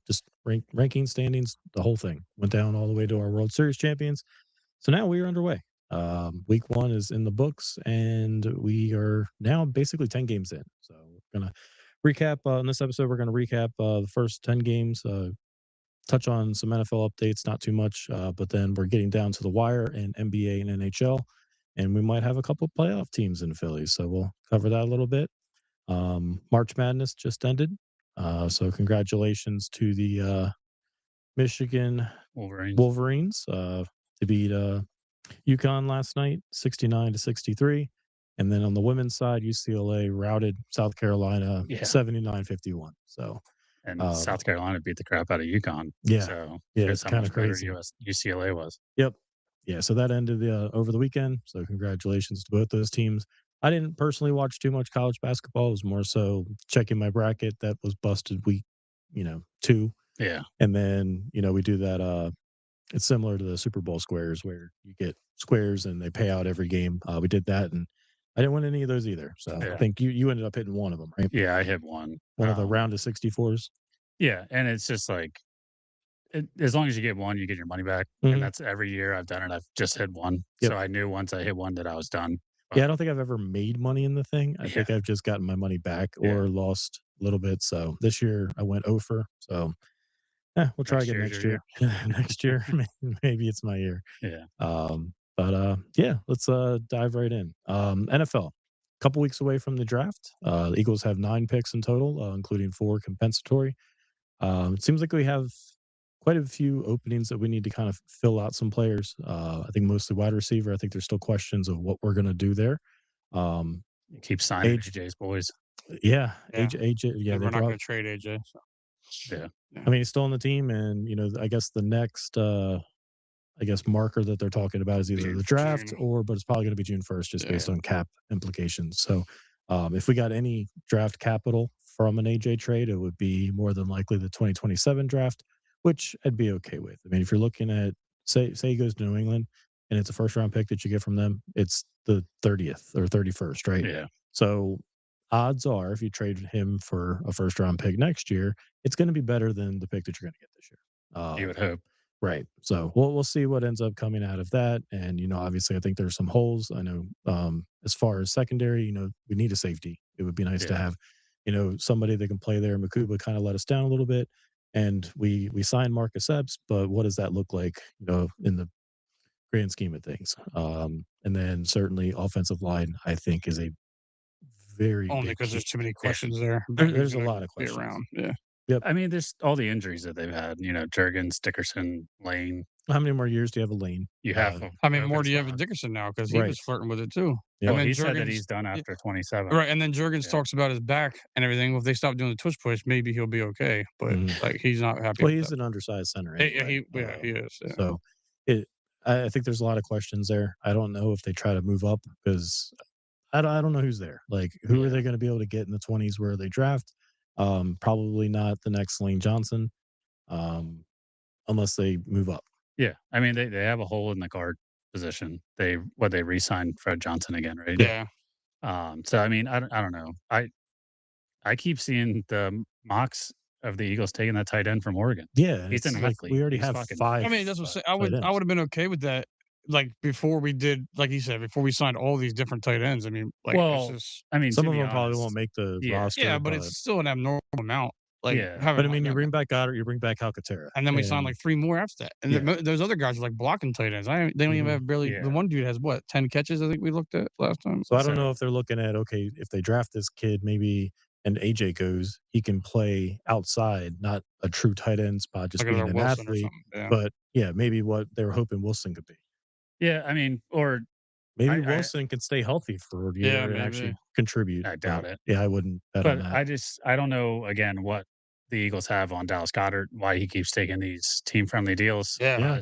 just ranking standings, the whole thing went down all the way to our World Series champions. So now we are underway. Week 1 is in the books, and we are now basically 10 games in. So we're gonna recap in this episode. We're gonna recap the first 10 games. Touch on some NFL updates, not too much, but then we're getting down to the wire in NBA and NHL, and we might have a couple playoff teams in Philly. So we'll cover that a little bit. March Madness just ended, so congratulations to the Michigan Wolverines to beat UConn last night, 69-63. And then on the women's side, UCLA routed South Carolina 79-51. So, and South Carolina beat the crap out of UConn. Yeah, so it's kind of crazy. UCLA was. Yep. Yeah, so that ended over the weekend. So congratulations to both those teams. I didn't personally watch too much college basketball. It was more so checking my bracket that was busted week, 2. Yeah. And then, we do that. It's similar to the Super Bowl squares where you get squares and they pay out every game. We did that, and I didn't win any of those either. So I think you ended up hitting one of them, right? Yeah, I hit one. One of the round of 64s. Yeah, and it's just like, as long as you get one, you get your money back. And that's every year I've done it. I've just hit one. Yep. So I knew once I hit one that I was done. Yeah, I don't think I've ever made money in the thing. I think I've just gotten my money back or lost a little bit. So this year I went over. So we'll try again next year. Next year, maybe it's my year. Yeah. Let's dive right in. NFL, a couple weeks away from the draft. The Eagles have 9 picks in total, including 4 compensatory. It seems like we have quite a few openings that we need to kind of fill out some players. I think mostly wide receiver. I think there's still questions of what we're going to do there. Keep signing AJ's boys. Yeah. AJ. Yeah, we're not going to trade AJ. So. Yeah. I mean, he's still on the team, and I guess the next marker that they're talking about is either the draft but it's probably going to be June 1st, just based on cap implications. So, if we got any draft capital from an AJ trade, it would be more than likely the 2027 draft, which I'd be okay with. I mean, if you're looking at say he goes to New England and it's a first round pick that you get from them, it's the 30th or 31st, right? Yeah. So odds are, if you trade him for a first round pick next year, it's going to be better than the pick that you're going to get this year. You would hope. Right. So we'll see what ends up coming out of that. And, obviously I think there's some holes. I know as far as secondary, we need a safety. It would be nice to have, somebody that can play there. Makuba kind of let us down a little bit. And we signed Marcus Epps, but what does that look like, in the grand scheme of things? And then certainly offensive line, I think, is a very only because there's too many questions there. There's a lot of questions around. Yeah. Yep. I mean, there's all the injuries that they've had. Jurgens, Dickerson, Lane. How many more years do you have a Lane? You have. How many more do you have with Dickerson now? Because he was flirting with it too. Yeah. Well, he said that he's done after 27. Right, and then Jurgens talks about his back and everything. Well, if they stop doing the twitch push, maybe he'll be okay. But he's not happy. Well, he's an undersized center. Anyway. He is. Yeah. So I think there's a lot of questions there. I don't know if they try to move up because I don't know who's there. Like, who are they going to be able to get in the 20s where they draft? Probably not the next Lane Johnson, unless they move up. Yeah, I mean they have a hole in the guard position. They re-signed Fred Johnson again, right? Yeah. So I mean I don't know. I keep seeing the mocks of the Eagles taking that tight end from Oregon. Yeah, Ethan Huntley. We already have 5. I mean, that's what I would have been okay with that. Like before we did, like you said, before we signed all these different tight ends. I mean, I mean, some of them probably won't make the roster. Yeah, but it's still an abnormal amount. Like, but I mean, you bring back Goddard, you bring back Alcantara, and then we signed like 3 more after that. And those other guys are like blocking tight ends. They don't even have barely. The one dude has 10 catches? I think we looked at last time. So I don't know if they're looking at if they draft this kid, maybe and AJ goes, he can play outside, not a true tight end spot, just being an athlete. But maybe what they were hoping Wilson could be. Yeah, I mean, or maybe Wilson can stay healthy for a year and actually contribute. I doubt it. Yeah, I wouldn't bet on that. I don't know, again, what the Eagles have on Dallas Goedert, why he keeps taking these team-friendly deals. Yeah.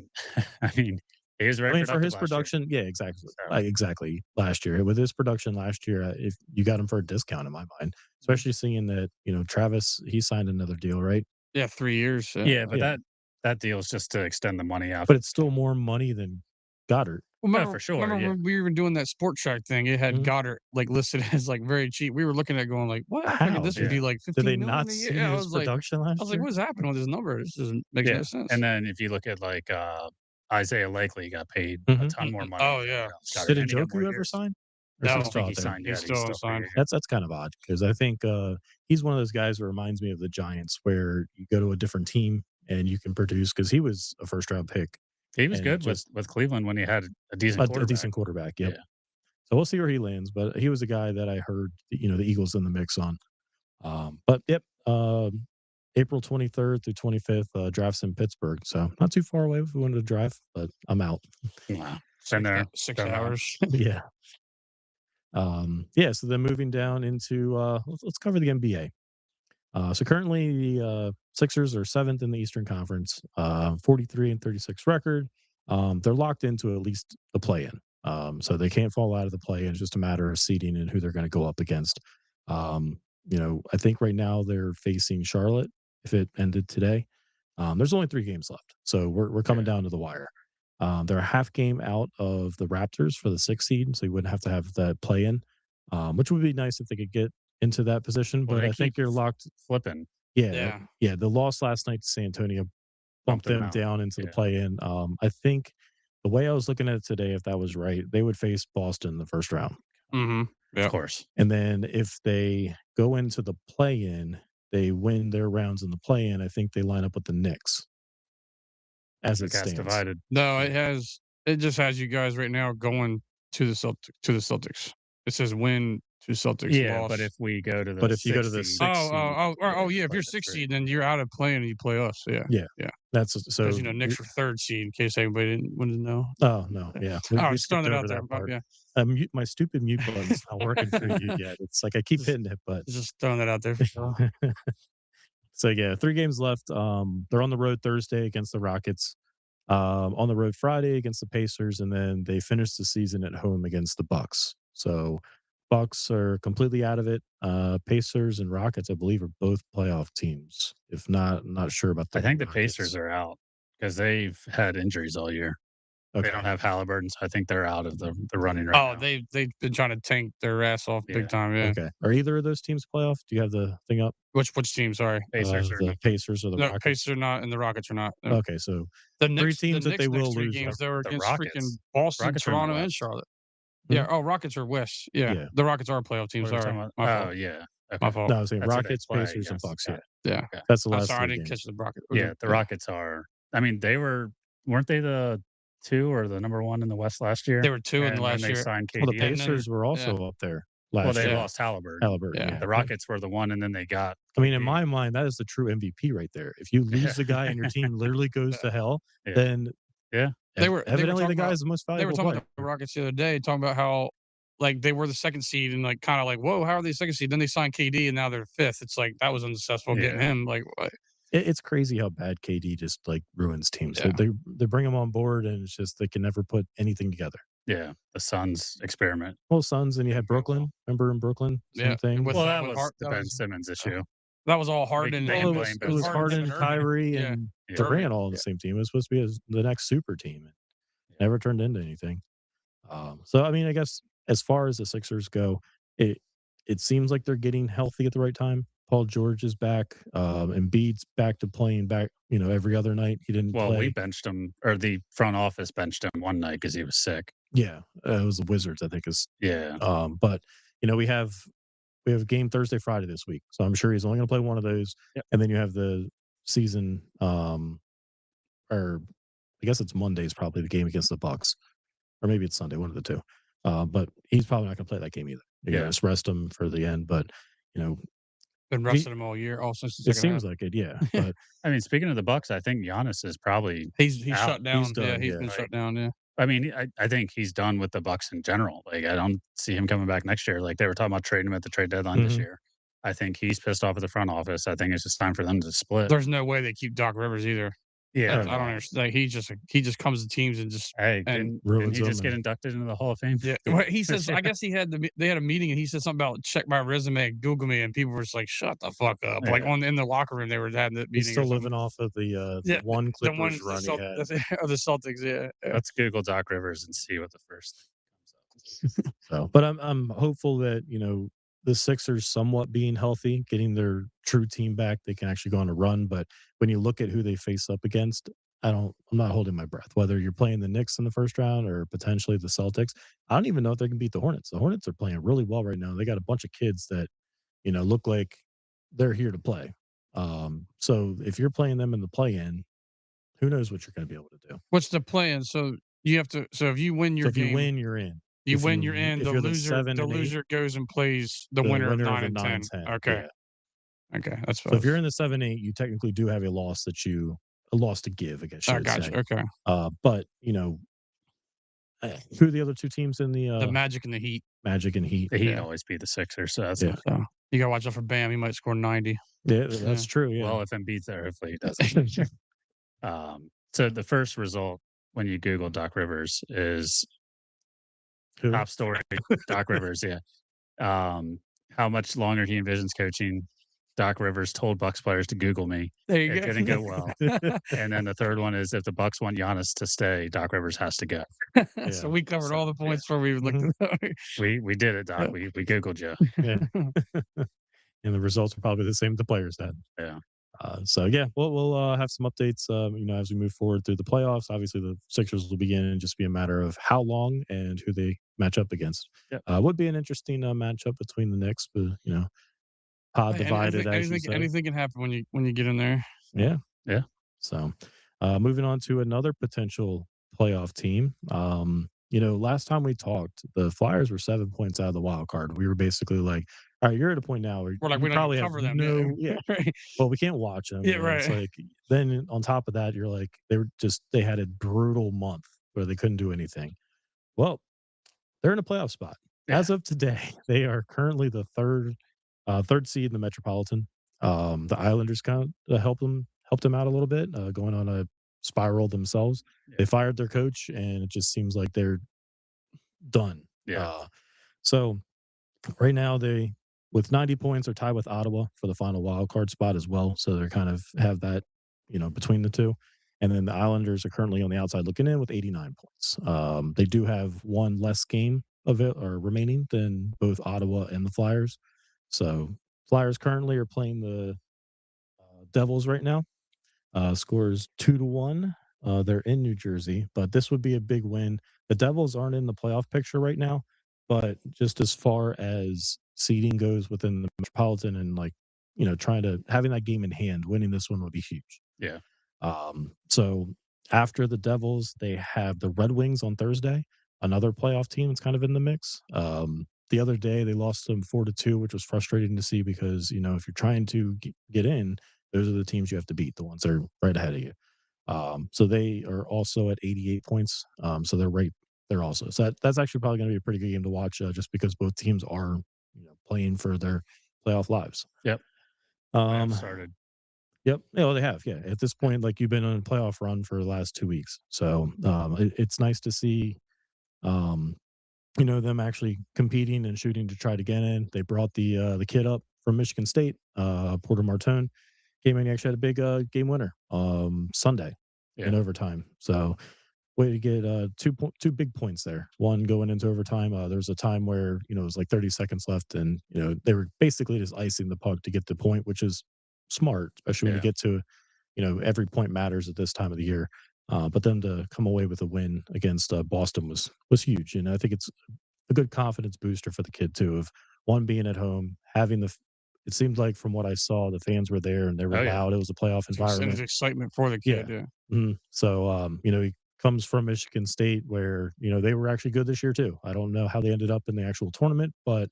I mean, he was very for his production, exactly. Exactly. Last year. With his production last year, if you got him for a discount in my mind, especially seeing that, Travis, he signed another deal, right? Yeah, 3 years. Yeah, but that deal is just to extend the money out. But it's still more money than Goddard. Well, for sure. Remember when we were doing that Sport Track thing? It had Goddard like listed as like very cheap. We were looking at going like, what? I figured this would be like 15 Did they million not a see year. his production last year? I was like, what's happening with this number? This doesn't make no sense. And then if you look at like Isaiah Likely got paid a ton more money. Oh yeah. Did Njoku ever sign? No, I don't think he signed yet. He's still signed. That's kind of odd because I think he's one of those guys who reminds me of the Giants, where you go to a different team and you can produce, because he was a first round pick. He was good with Cleveland when he had a decent quarterback. Yep. Yeah. So we'll see where he lands, but he was a guy that I heard, the Eagles in the mix on. But yep, April 23rd through 25th, drafts in Pittsburgh. So not too far away if we wanted to drive, but I'm out. Wow. Been there 6 hours. Yeah. So then moving down into let's cover the NBA. So currently the Sixers are 7th in the Eastern Conference, 43-36 record. They're locked into at least the play-in. So they can't fall out of the play-in. It's just a matter of seeding and who they're going to go up against. I think right now they're facing Charlotte if it ended today. There's only 3 games left, so we're coming down to the wire. They're a half game out of the Raptors for the 6th seed, so you wouldn't have to have that play-in, which would be nice if they could get into that position. But I think you're locked. Flipping. Yeah. The loss last night to San Antonio bumped them down into the play-in. I think the way I was looking at it today, if that was right, they would face Boston in the first round. Of course. And then if they go into the play-in, they win their rounds in the play-in, I think they line up with the Knicks. As it stands. Divided. No, it just has you guys right now going to the Celtics. It says win to Celtics. Yeah, loss. but if we go to the if you go to the 6th seed, if you're 6th seed, then you're out of playing and you play us. Yeah. That's so because Knicks were 3rd seed in case anybody didn't know. Oh no, yeah. Just throwing it out there. Yeah. My stupid mute button's not working for you yet. It's like I keep hitting it, but just throwing that out there for sure. So 3 games left. They're on the road Thursday against the Rockets, on the road Friday against the Pacers, and then they finish the season at home against the Bucks. So Bucks are completely out of it. Pacers and Rockets, I believe, are both playoff teams. If not, I'm not sure about that. I think the Pacers are out because they've had injuries all year. Okay. They don't have Halliburton, so I think they're out of the running right now. They've been trying to tank their ass off big time. Yeah. Okay. Are either of those teams playoff? Do you have the thing up? Which team? Sorry, Pacers. The Pacers or the Rockets? Pacers are not, and the Rockets are not. No. Okay, so the 3 teams that they will lose. Games they were against freaking Boston, Toronto, and Charlotte. Yeah. Oh, Rockets are West. Yeah. The Rockets are a playoff team. Sorry. My fault. Yeah. Okay. My fault. No, I was saying Rockets, Pacers, and Bucks. Yeah. Okay. That's the last. I didn't catch the Rockets. Yeah, the Rockets are. I mean, weren't they the 2 or the number 1 in the West last year? They were 2 in the last year. They signed KD. Well, the Pacers were also up there last year. Well, they lost Halliburton. Yeah. The Rockets were the 1, and then they got. I mean, in my mind, that is the true MVP right there. If you lose the guy and your team literally goes to hell, then they were evidently the guy is the most valuable. They were talking about the Rockets the other day, talking about how they were the 2nd seed and kind of whoa, how are they 2nd seed? Then they signed KD and now they're 5th. It's like that was unsuccessful getting him. What? It's crazy how bad KD just ruins teams. Yeah. They bring him on board and it's just they can never put anything together. Yeah, the Suns experiment. Well, Suns, and you had Brooklyn. Remember in Brooklyn? Same thing. That was the Ben Simmons issue. That was all Harden. It was Harden, Kyrie, and Durant all on the same team. It was supposed to be the next super team. It never turned into anything. So, I mean, I guess as far as the Sixers go, it seems like they're getting healthy at the right time. Paul George is back. Embiid's back to playing back, every other night. He didn't play. We benched him, or the front office benched him one night because he was sick. Yeah. It was the Wizards, I think. But, we have a game Thursday, Friday this week. So I'm sure he's only going to play one of those. Yep. And then you have the season, or I guess it's Monday's probably the game against the Bucks. Or maybe it's Sunday, one of the two. But he's probably not going to play that game either. You just rest him for the end. But, been resting him all year, all since the it seems like it, yeah. But I mean, speaking of the Bucks, I think Giannis is probably he's shut down. He's been shut down. Yeah. I mean, I think he's done with the Bucks in general. I don't see him coming back next year. They were talking about trading him at the trade deadline this year. I think he's pissed off at the front office. I think it's just time for them to split. There's no way they keep Doc Rivers either. Yeah, I don't understand. Like, he just comes to teams and just Hey, and didn't he ruins just them. get inducted into the Hall of Fame? yeah. Well, he says I guess they had a meeting and he said something about check my resume, Google me, and people were just like, "Shut the fuck up!" Like Yeah. in the locker room, they were having that He's meeting or still something. living off of Yeah, the one the Clippers one run he had. the Celtics. Yeah, yeah. Let's Google Doc Rivers and see what the first thing comes up. So, but I'm hopeful that the Sixers somewhat being healthy, getting their true team back, they can actually go on a run. But when you look at who they face up against, I'm not holding my breath. Whether you're playing the Knicks in the first round or potentially the Celtics, I don't even know if they can beat the Hornets. The Hornets are playing really well right now. They got a bunch of kids that look like they're here to play. So if you're playing them in the play-in, who knows what you're going to be able to do. What's the plan? So you have to. So if you win your So if game, you win, you're in. you If win, you're in. if The you're the loser, 7 and 8, goes and plays the the winner of winner of 9 the and 9, 10. 10. Okay, Yeah. okay, that's So if you're in the 7-8, you technically do have a loss to give, I guess you I would got say. you. Okay, But who are the other two teams in the the Magic and the Heat. Magic and Heat? The Heat Yeah. always beat the Sixers, so that's Yeah. not. So you gotta watch out for Bam. He might score 90. Yeah, that's true. Yeah. Well, if Embiid's there, hopefully he doesn't. So the first result when you Google Doc Rivers is Who? top story. Doc Rivers, yeah. How much longer he envisions coaching. Doc Rivers told Bucks players to Google me. There you It go. didn't go well. And then the third one is if the Bucks want Giannis to stay, Doc Rivers has to go. So we covered all the points before we even looked at it. We did it, Doc. We Googled you. Yeah. And the results are probably the same the players had. Yeah. So yeah, we'll have some updates. As we move forward through the playoffs. Obviously, the Sixers will begin and just be a matter of how long and who they match up against. Yep. Would be an interesting matchup between the Knicks, but pod divided, as you say. Anything can happen when you get in there. Yeah, Yeah. So, moving on to another potential playoff team. Last time we talked, the Flyers were 7 points out of the wild card. We were basically like, "All right, you're at a point now where We're like, you we don't probably even have cover them. no, Yeah. well, we can't watch them. Yeah, and It's right. like then on top of that, you're like they had a brutal month where they couldn't do anything. Well, they're in a playoff spot Yeah. as of today. They are currently the third seed in the Metropolitan. The Islanders kind of helped them out a little bit, going on a spiral themselves. Yeah. They fired their coach, and it just seems like they're done. Yeah. So right now they, with 90 points, are tied with Ottawa for the final wild card spot as well. So they're kind of have that, between the two. And then the Islanders are currently on the outside looking in with 89 points. They do have one less game of it or remaining than both Ottawa and the Flyers. So Flyers currently are playing the Devils right now. Scores 2-1. They're in New Jersey, but this would be a big win. The Devils aren't in the playoff picture right now, but just as far as seeding goes within the Metropolitan and trying to having that game in hand, winning this one would be huge. Yeah. So after the Devils, they have the Red Wings on Thursday, another playoff team that's kind of in the mix. The other day they lost them 4-2, which was frustrating to see because if you're trying to get in, those are the teams you have to beat, the ones that are right ahead of you. So they are also at 88 points. So they're right there also. So that's actually probably going to be a pretty good game to watch, just because both teams are playing for their playoff lives. Yep. Started. Yep. Yeah, well, they have. Yeah. At this point, like you've been on a playoff run for the last 2 weeks. So it's nice to see, them actually competing and shooting to try to get in. They brought the kid up from Michigan State, Porter Martone, came in. He actually had a big game winner Sunday in overtime. So way to get two big points there. One going into overtime. There was a time where it was like 30 seconds left, and they were basically just icing the puck to get the point, which is smart, especially when you get to every point matters at this time of the year. But then to come away with a win against Boston was huge. I think it's a good confidence booster for the kid too. Of one being at home, having it seemed like from what I saw, the fans were there and they were loud. It was a playoff environment. There's excitement for the kid. Yeah. So he comes from Michigan State, where they were actually good this year too. I don't know how they ended up in the actual tournament, but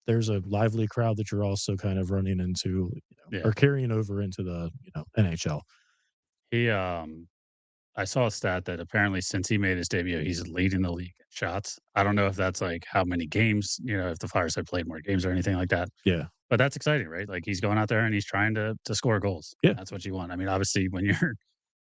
there's a lively crowd that you're also kind of running into, or carrying over into the NHL. I saw a stat that apparently since he made his debut, he's leading the league in shots. I don't know if that's like how many games, if the Flyers have played more games or anything like that. Yeah. but that's exciting, right? Like he's going out there and he's trying to score goals. Yeah. That's what you want. I mean, obviously, when you're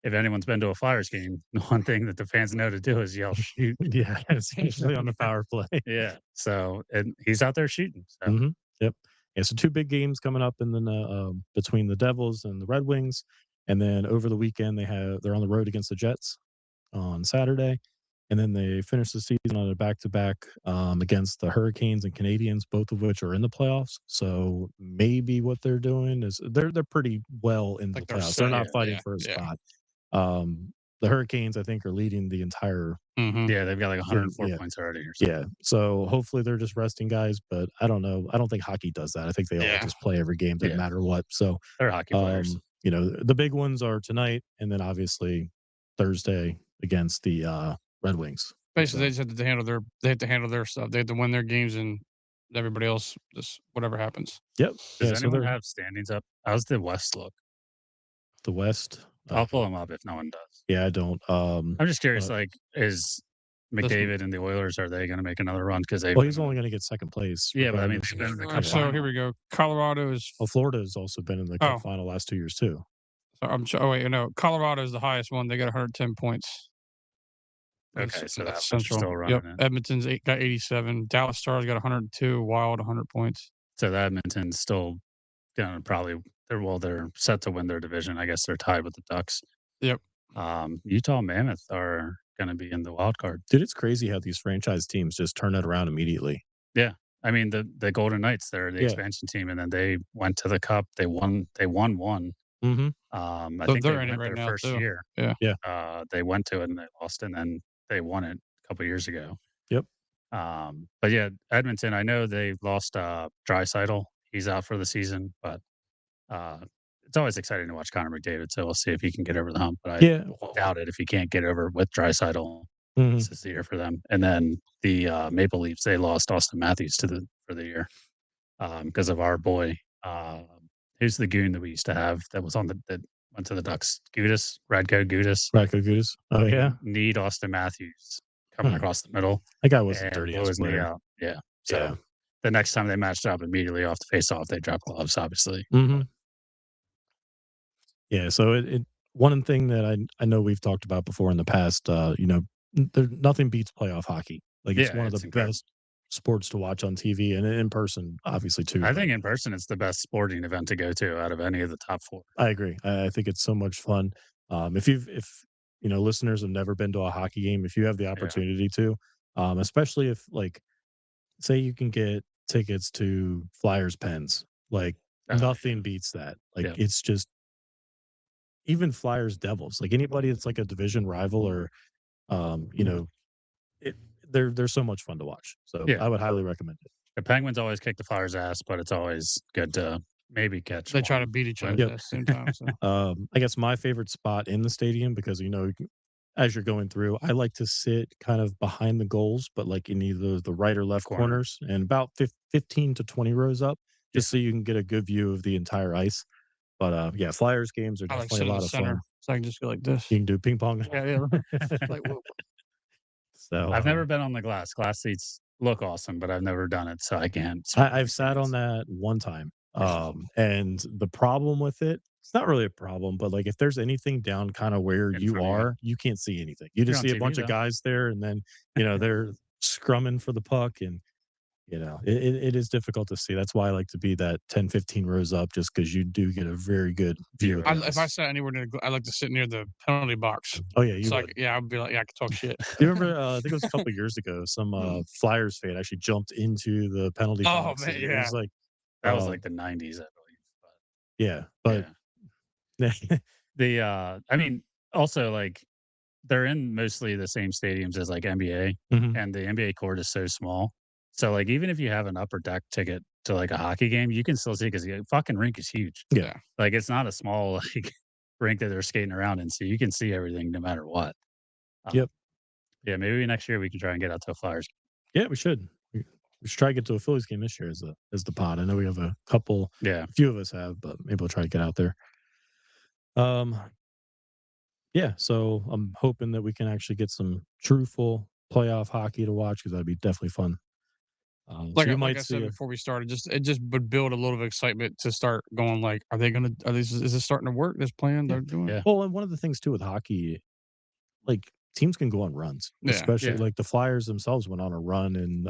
if anyone's been to a Flyers game, the one thing that the fans know to do is yell shoot. Yeah, especially on the power play. Yeah. So and he's out there shooting. So Mhm. Yep. Yeah, so 2 big games coming up and then, between the Devils and the Red Wings, and then over the weekend, they're on the road against the Jets on Saturday, and then they finish the season on a back-to-back, against the Hurricanes and Canadiens, both of which are in the playoffs, so maybe what they're doing is they're pretty well in the Like they're playoffs. They're set. not fighting Yeah. for a Yeah. spot. The Hurricanes, I think, are leading the entire Mhm. yeah, they've got like 104 yeah. points already or something. Yeah, so hopefully they're just resting guys, but I don't know. I don't think hockey does that. I think they all Yeah. just play every game, doesn't Yeah. matter what. So, They're hockey players. the big ones are tonight and then obviously Thursday against the Red Wings. Basically, So, they just have to handle their stuff. They have to win their games, and everybody else just whatever happens. yep. Does Yeah, so anyone they're have standings up? How's the West look? the West. I'll pull them up if no one does. Yeah, I don't. I'm just curious, but- like, is This- McDavid and the Oilers, are they going to make another run? Because they well, he's only going to get second place. Yeah, but I mean, regardless they've been in the of- cup So final. here we go. Colorado is. Well, Florida has also been in the Cup Oh. final last 2 years too. Oh wait, no. Colorado is the highest one. They got 110 points. Okay, so that's that's still running in. Edmonton's got 87. Dallas Stars got 102. Wild 100 points. So the Edmonton's still going to probably they're set to win their division. I guess they're tied with the Ducks. Yep. Utah Mammoth are going to be in the wild card. Dude, it's crazy how these franchise teams just turn it around immediately. Yeah, I mean the Golden Knights, they're the Yeah. expansion team, and then they went to the Cup. They won one. Mhm. I So think they they're in it went right their now, first too. year. Yeah. Yeah. They went to it and they lost, and then they won it a couple years ago. Yep. But yeah, Edmonton, I know they lost Draisaitl. He's out for the season, but it's always exciting to watch Connor McDavid. So we'll see if he can get over the hump. But I Yeah. doubt it if he can't get over with Draisaitl. Mhm. This is the year for them. And then the Maple Leafs, they lost Austin Matthews for the year because of our boy. Who's the goon that we used to have that went to the Ducks? Radko Gudis. Radko Gudas. Oh yeah. Need Austin Matthews coming Hmm. across the middle. That guy was a And dirty blew ass his knee player. out. Yeah. So Yeah. the next time they matched up immediately off the face off, they dropped gloves, obviously. Mhm. Yeah, so it one thing that I know we've talked about before in the past, nothing beats playoff hockey. Like, it's Yeah, one of it's the incredible. best sports to watch on TV and in person, obviously, too. I but think in person, it's the best sporting event to go to out of any of the top 4. I agree. I think it's so much fun. If listeners have never been to a hockey game, if you have the opportunity to, especially if, like, say you can get tickets to Flyers Pens, like, Oh, yeah. nothing beats that. Like, Yeah. it's just even Flyers Devils, like anybody that's like a division rival or it they're so much fun to watch. So Yeah. I would highly recommend it. The Penguins always kick the Flyers' ass, but it's always good to maybe catch. They try to one. beat each other Yep. at the same time. So. I guess my favorite spot in the stadium, because as you're going through, I like to sit kind of behind the goals, but like in either the right or left Corner. corners and about 15 to 20 rows up, just so you can get a good view of the entire ice. But yeah, Flyers games are I like definitely sit a in lot the of center, fun. so I can just go like this. You can do ping pong. Yeah. Like, whoa. So I've never been on the glass. Glass seats look awesome, but I've never done it, so I can't. I've sat on that one time. And the problem with it's not really a problem, but like if there's anything down kind of where In you front of you. are, you can't see anything. You just You're on see a TV, bunch of though. guys there, and then they're scrumming for the puck, and it is difficult to see. That's why I like to be that 10, 15 rows up, just because you do get a very good view. Of the If I ice. sat anywhere near, I like to sit near the penalty box. Oh yeah, you So would. I'd be like, I could talk shit. Do you remember? I think it was a couple years ago. Some Flyers fan actually jumped into the penalty Oh, box. man, and It yeah. was like That was like the 90s, I believe. yeah, But but I mean, also like they're in mostly the same stadiums as like NBA, Mhm. and the NBA court is so small. So like even if you have an upper deck ticket to like a hockey game, you can still see because the fucking rink is huge. Yeah. Like it's not a small like rink that they're skating around in, so you can see everything no matter what. Yep. Yeah, maybe next year we can try and get out to a Flyers. Yeah, we should. We should try to get to a Phillies game this year as the pod. I know we have a couple. Yeah. A few of us have, but maybe we'll try to get out there. Yeah, so I'm hoping that we can actually get some truthful playoff hockey to watch because that'd be definitely fun. So Like you I like might I see said before we started, it just would build a little excitement to start going like, are is this starting to work? This plan Yeah. they're doing? Yeah. Well, and one of the things too with hockey, like teams can go on runs, Yeah. especially Yeah. like the Flyers themselves went on a run in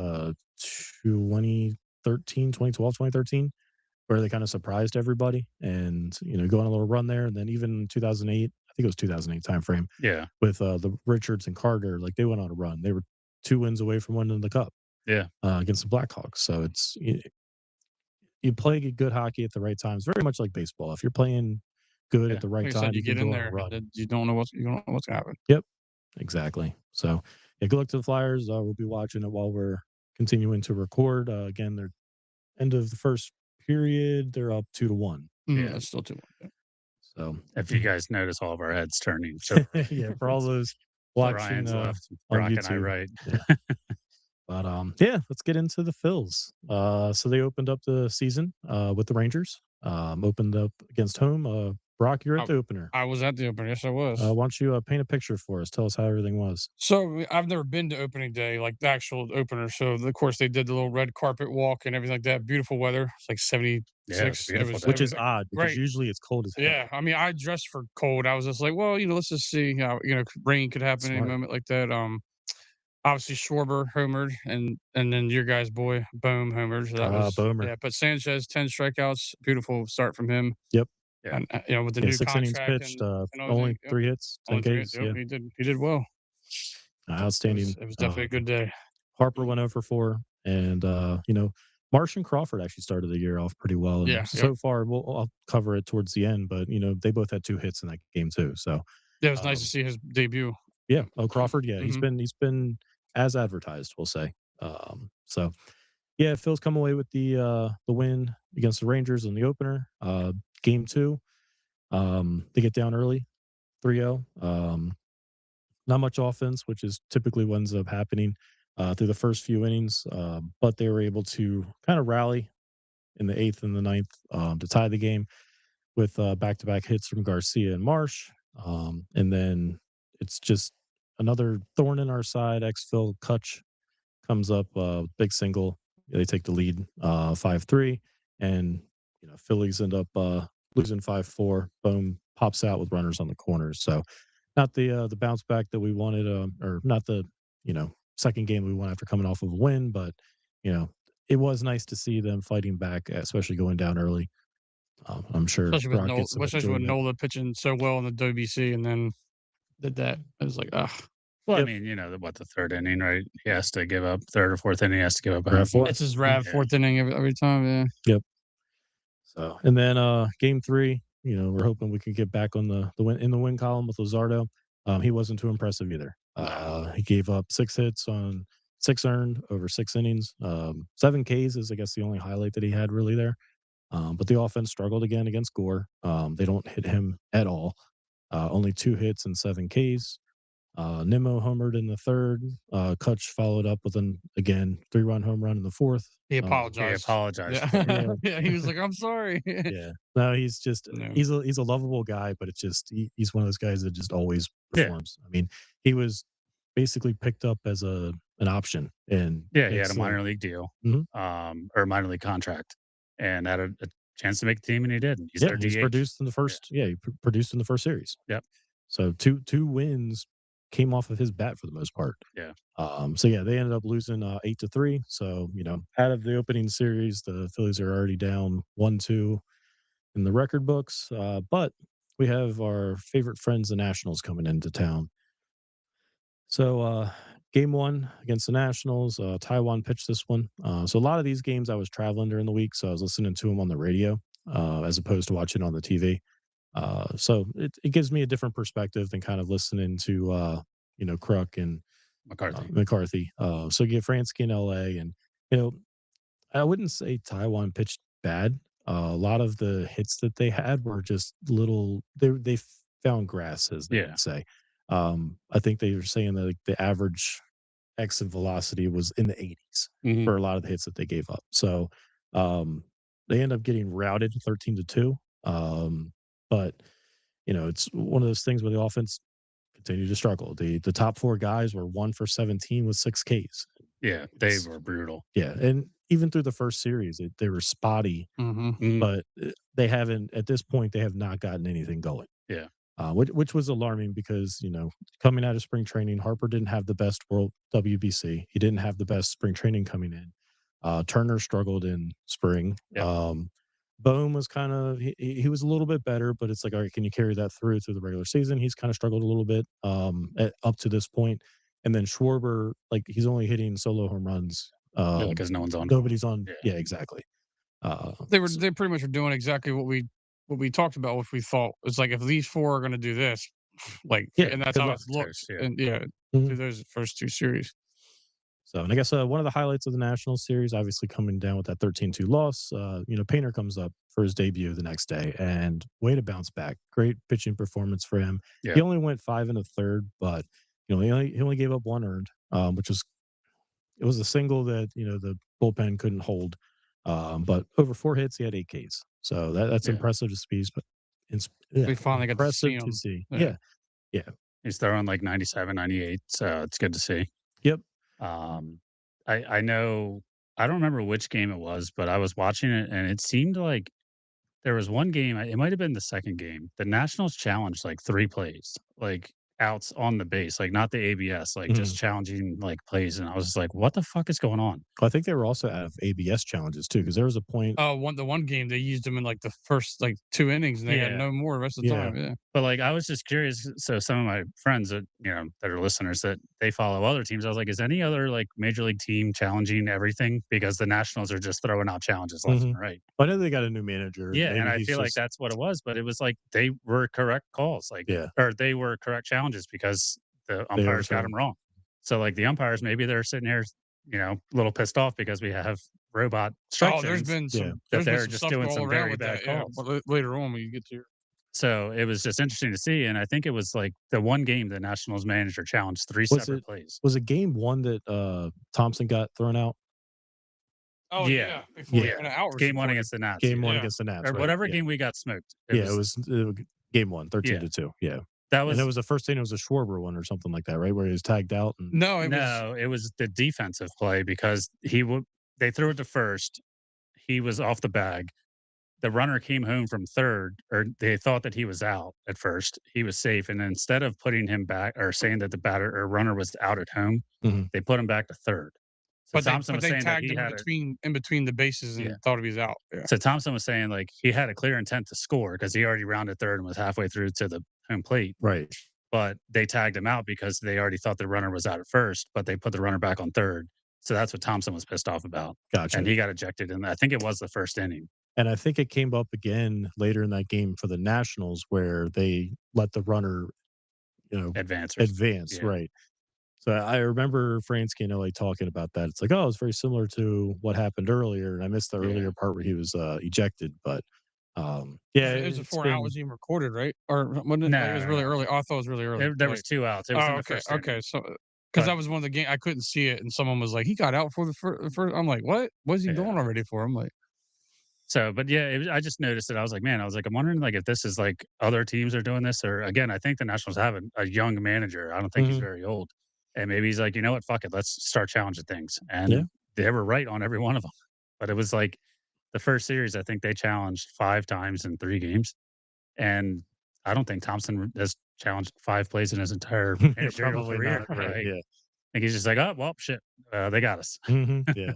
2013, 2012, 2013, where they kind of surprised everybody and, go on a little run there. And then even 2008, I think it was 2008 timeframe Yeah. with the Richards and Carter, like they went on a run. They were 2 wins away from winning the cup Yeah. against the Blackhawks. So you play good hockey at the right times, very much like baseball. If you're playing good Yeah. at the right Like I said, time, you you can get in go on a there run. and you don't know what's gonna happen. Yep, exactly. So, yeah, good luck to the Flyers. We'll be watching it while we're continuing to record. Again, they're end of the first period. They're up 2-1. Yeah. That's still too much. Yeah. So, If you guys notice all of our heads turning, so yeah, for all those watching Ryan's left, on Brock and I YouTube, right. yeah. But yeah, let's get into the Phils. So they opened up the season with the Rangers. Opened up against home. Brock, you're at the opener. I was at the opener. Yes, I was. Why don't you paint a picture for us? Tell us how everything was. So I've never been to opening day, like the actual opener. So of course they did the little red carpet walk and everything like that. Beautiful weather. It's like 76. Yeah, it was It beautiful was, day. Which it is was odd because great. usually it's cold as hell. Yeah, I mean, I dressed for cold. I was just like, well, let's just see how rain could happen any Smart. moment like that. Obviously Schwarber homered, and then your guy's boy Bohm homered. So that was Boomer. yeah. But Sanchez 10 strikeouts, beautiful start from him. Yep. Yeah. And with the Yeah, new 6 innings contract pitched, and only everything, yep, 3 hits, 10 only 3. Ks. Yep, Yeah, he did well. outstanding. It was definitely a good day. Harper went 0 for 4, and Marsh and Crawford actually started the year off pretty well. And Yeah, so far, I'll cover it towards the end, but they both had 2 hits in that game too. So Yeah, it was nice to see his debut. yeah, Crawford, yeah, Mhm. he's been as advertised, we'll say. So yeah, Phil's come away with the win against the Rangers in the opener. Game 2, they get down early, 3-0. Not much offense, which is typically what ends up happening through the first few innings, but they were able to kind of rally in the 8th and the ninth to tie the game with back-to-back hits from Garcia and Marsh. And then it's just another thorn in our side. Phil Kutch comes up, big single. They take the lead 5-3, and Phillies end up losing 5-4. Boom pops out with runners on the corners. So not the bounce back that we wanted, or not the second game we won after coming off of a win, but it was nice to see them fighting back, especially going down early. I'm sure Brock gets some Especially with enjoyment. Nola pitching so well in the WBC and then did that. I was like, ah, Well, Yep. I mean, the third inning, right? He has to give up third or fourth inning. He has to give up a Or home fourth. run. it's his Rav Yeah. fourth inning every time. Yeah. Yep. So, and then game 3, we're hoping we can get back on the win column with Luzardo. He wasn't too impressive either. No. He gave up 6 hits on 6 earned over 6 innings. 7 Ks is, I guess, the only highlight that he had really there. But the offense struggled again against Gore. They don't hit him at all. Only 2 hits and 7 Ks. Nimmo homered in the third. Kutch followed up with an, again, 3-run home run in the fourth. He He apologized. apologized. Yeah. For it. Yeah. Yeah. He was like, I'm sorry. Yeah. No, he's just No. he's a lovable guy, but it's just he's one of those guys that just always Yeah. performs. I mean, he was basically picked up as an option, and Yeah, he had a minor league deal, Mhm. or a minor league contract, and had a chance to make the team, and he did. He's yeah, their he's DH. produced in the first. Yeah, he produced in the first series. Yep. So two wins came off of his bat for the most part. Yeah. So yeah, they ended up losing 8-3. So out of the opening series, the Phillies are already down 1-2 in the record books. But we have our favorite friends, the Nationals, coming into town. So game 1 against the Nationals, Taiwan pitched this one. So a lot of these games I was traveling during the week, so I was listening to them on the radio as opposed to watching on the TV. So it gives me a different perspective than kind of listening to Kruk and McCarthy. So you get Fransky in LA, and I wouldn't say Taiwan pitched bad. A lot of the hits that they had were just little. They found grass, as they Yeah. would say. I think they were saying that like, the average exit velocity was in the 80s Mhm. for a lot of the hits that they gave up. So they end up getting routed 13-2. But it's one of those things where the offense continued to struggle. The top 4 guys were 1 for 17 with 6 Ks. Yeah, they were brutal. Yeah, and even through the first series, they were spotty, Mm-hmm. but they haven't at this point. They have not gotten anything going. Yeah. Which was alarming because coming out of spring training, Harper didn't have the best World WBC. He didn't have the best spring training coming in. Turner struggled in spring. Yep. Bohm was kind of he was a little bit better, but it's like, all right, can you carry that through the regular season? He's kind of struggled a little bit up to this point. And then Schwarber, like he's only hitting solo home runs. Because no one's on. Nobody's on. Yeah. Yeah, exactly. They pretty much were doing exactly what we talked about, which we thought. It's like if these four are going to do this, like, Yeah, and that's good how luck. it looks. Yeah. And Mhm. through those first two series. So, and I guess one of the highlights of the National Series, obviously coming down with that 13-2 loss, Painter comes up for his debut the next day, and way to bounce back. Great pitching performance for him. Yeah. He only went 5 1/3, but he only gave up 1 earned, which was a single that the bullpen couldn't hold. But over 4 hits, he had 8 Ks. So that's Yeah. impressive to see. But We finally got to see impressive him. to see. Yeah. Yeah. He's throwing like 97, 98, so it's good to see. Yep. I know I don't remember which game it was, but I was watching it and it seemed like there was one game, it might have been the second game. The Nationals challenged like 3 plays, like outs on the base, like not the ABS, like just challenging like plays. And I was just like, what the fuck is going on? I think they were also out of ABS challenges too, because there was a point. The one game they used him in like the first like 2 innings, and they had Yeah. no more the rest of the time. Yeah. But like I was just curious. So some of my friends that that are listeners that they follow other teams, I was like, is any other like major league team challenging everything? Because the Nationals are just throwing out challenges left and right. I know they got a new manager. Yeah, Maybe and I he's feel like just that's what it was, but it was like they were correct calls, like or they were correct challenges because the umpires got them wrong. So like the umpires, maybe they're sitting here, a little pissed off because we have robot strike Oh, there's zones been some that there's been they're some just stuff doing all some around very with bad that. Yeah, calls. but later on when you get to your So it was just interesting to see, and I think it was like the one game the Nationals manager challenged 3 separate plays. Was it game 1 that Thompson got thrown out? Oh Yeah. before Yeah. an hour. Game 1 against the Nats. Game 1 Yeah. against the Nats, Or right? whatever Yeah. game we got smoked. It was game 1, 13-2. Yeah. That And was it was the first thing, it was a Schwarber one or something like that, right? Where he was tagged out and No, it was the defensive play because they threw it to first. He was off the bag. The runner came home from third, or they thought that he was out at first. He was safe, and instead of putting him back or saying that the batter or runner was out at home, they put him back to third. So but Thompson was they saying that tagged he him had in between the bases and thought he was out. Yeah. So Thompson was saying like he had a clear intent to score because he already rounded third and was halfway through to the home plate. right. But they tagged him out because they already thought the runner was out at first, but they put the runner back on third. So that's what Thompson was pissed off about. Gotcha. And he got ejected, and I think it was the first inning. And I think it came up again later in that game for the Nationals where they let the runner, Advance, right. So I remember Fransky and LA talking about that. It's like, oh, it's very similar to what happened earlier. And I missed the earlier part where he was ejected. But It was before an out was even recorded, right? Or wasn't it? It was really early. Oh, I thought it was really early. There was 2 outs. It was in the first inning. Okay. So because that was one of the game I couldn't see it, and someone was like, "He got out for the first." I'm like, "What? What's he doing already for?" I'm like, So, but yeah, I just noticed it. I was like, I'm wondering like if this is like other teams are doing this, or again, I think the Nationals have a young manager. I don't think he's very old, and maybe he's like, you know what, fuck it, let's start challenging things. And they were right on every one of them. But it was like the first series, I think they challenged 5 times in 3 games, and I don't think Thompson has challenged 5 plays in his entire managerial Probably career. not, right, yeah. I think he's just like, oh well, shit, they got us. Yeah.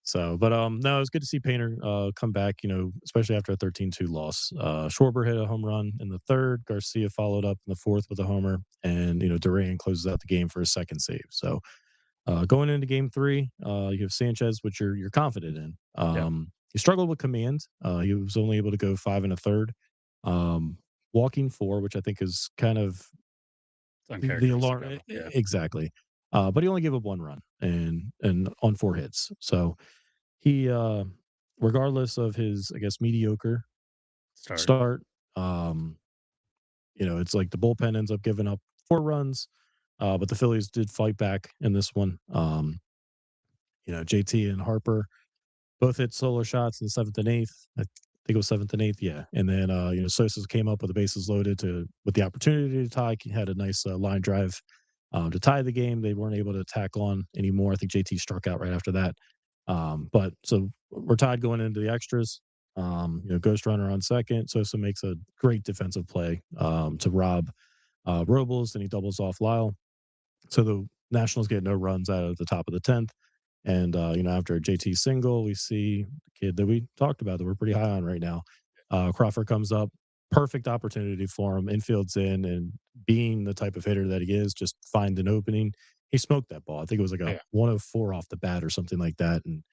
So, but no, it was good to see Painter come back, especially after a 13-2 loss. Schwarber hit a home run in the third. Garcia followed up in the fourth with a homer. And, Duran closes out the game for a second save. So, going into game 3, you have Sanchez, which you're confident in. He struggled with command. He was only able to go 5 1/3. Walking 4, which I think is kind of the alarm. Exactly. But he only gave up 1 run and on 4 hits. So he, regardless of his, I guess, mediocre start, it's like the bullpen ends up giving up 4 runs, but the Phillies did fight back in this one. JT and Harper both hit solo shots in the 7th and 8th. I think it was 7th and 8th, yeah. And then Sosa came up with the bases loaded with the opportunity to tie. He had a nice line drive to tie the game. They weren't able to tack on anymore. I think JT struck out right after that. But so we're tied going into the extras. Ghost runner on second. Sosa makes a great defensive play to rob Robles, and he doubles off Lyle. So the Nationals get no runs out of the top of the 10th. And, after a JT single, we see the kid that we talked about that we're pretty high on right now. Crawford comes up, perfect opportunity for him. Infield's in, and being the type of hitter that he is, just find an opening. He smoked that ball. I think it was like a 104 off the bat or something like that. And,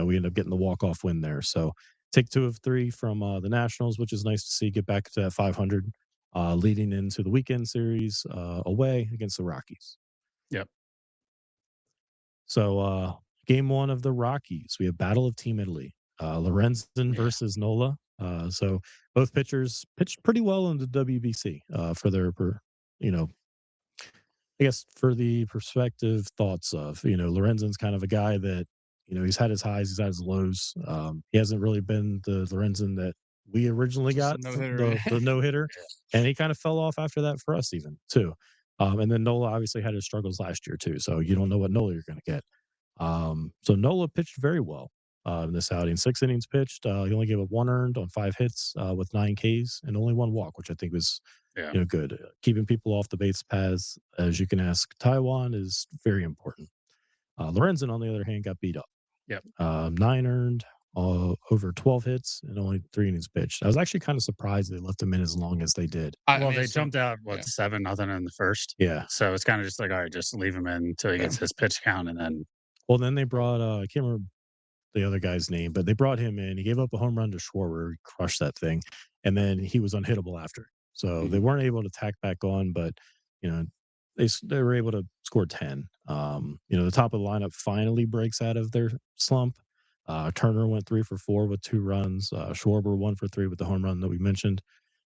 we end up getting the walk-off win there. So take 2 of 3 from the Nationals, which is nice to see get back to that 500, leading into the weekend series away against the Rockies. Yep. So game 1 of the Rockies, we have Battle of Team Italy, Lorenzen versus Nola. So both pitchers pitched pretty well in the WBC for their, I guess for the perspective thoughts of, Lorenzen's kind of a guy that, he's had his highs, he's had his lows. He hasn't really been the Lorenzen that we originally Just got, a no-hitter. the no-hitter. And he kind of fell off after that for us even, too. And then Nola obviously had his struggles last year, too. So you don't know what Nola you're going to get. So Nola pitched very well in this outing. 6 innings pitched. He only gave up 1 earned on 5 hits with 9 Ks and only 1 walk, which I think was good. Keeping people off the base paths, as you can ask Taiwan, is very important. Lorenzen, on the other hand, got beat up. Yep. 9 earned, over 12 hits, and only 3 innings pitched. I was actually kind of surprised they left him in as long as they did. They jumped out 7-0 in the first. Yeah. So it's kind of just like, all right, just leave him in until he gets his pitch count, and then. Well, then they brought I can't remember the other guy's name, but they brought him in. He gave up a home run to Schwarber, he crushed that thing, and then he was unhittable after. So they weren't able to tack back on, but they were able to score 10. The top of the lineup finally breaks out of their slump. Turner went 3 for 4 with 2 runs. Schwarber 1 for 3 with the home run that we mentioned.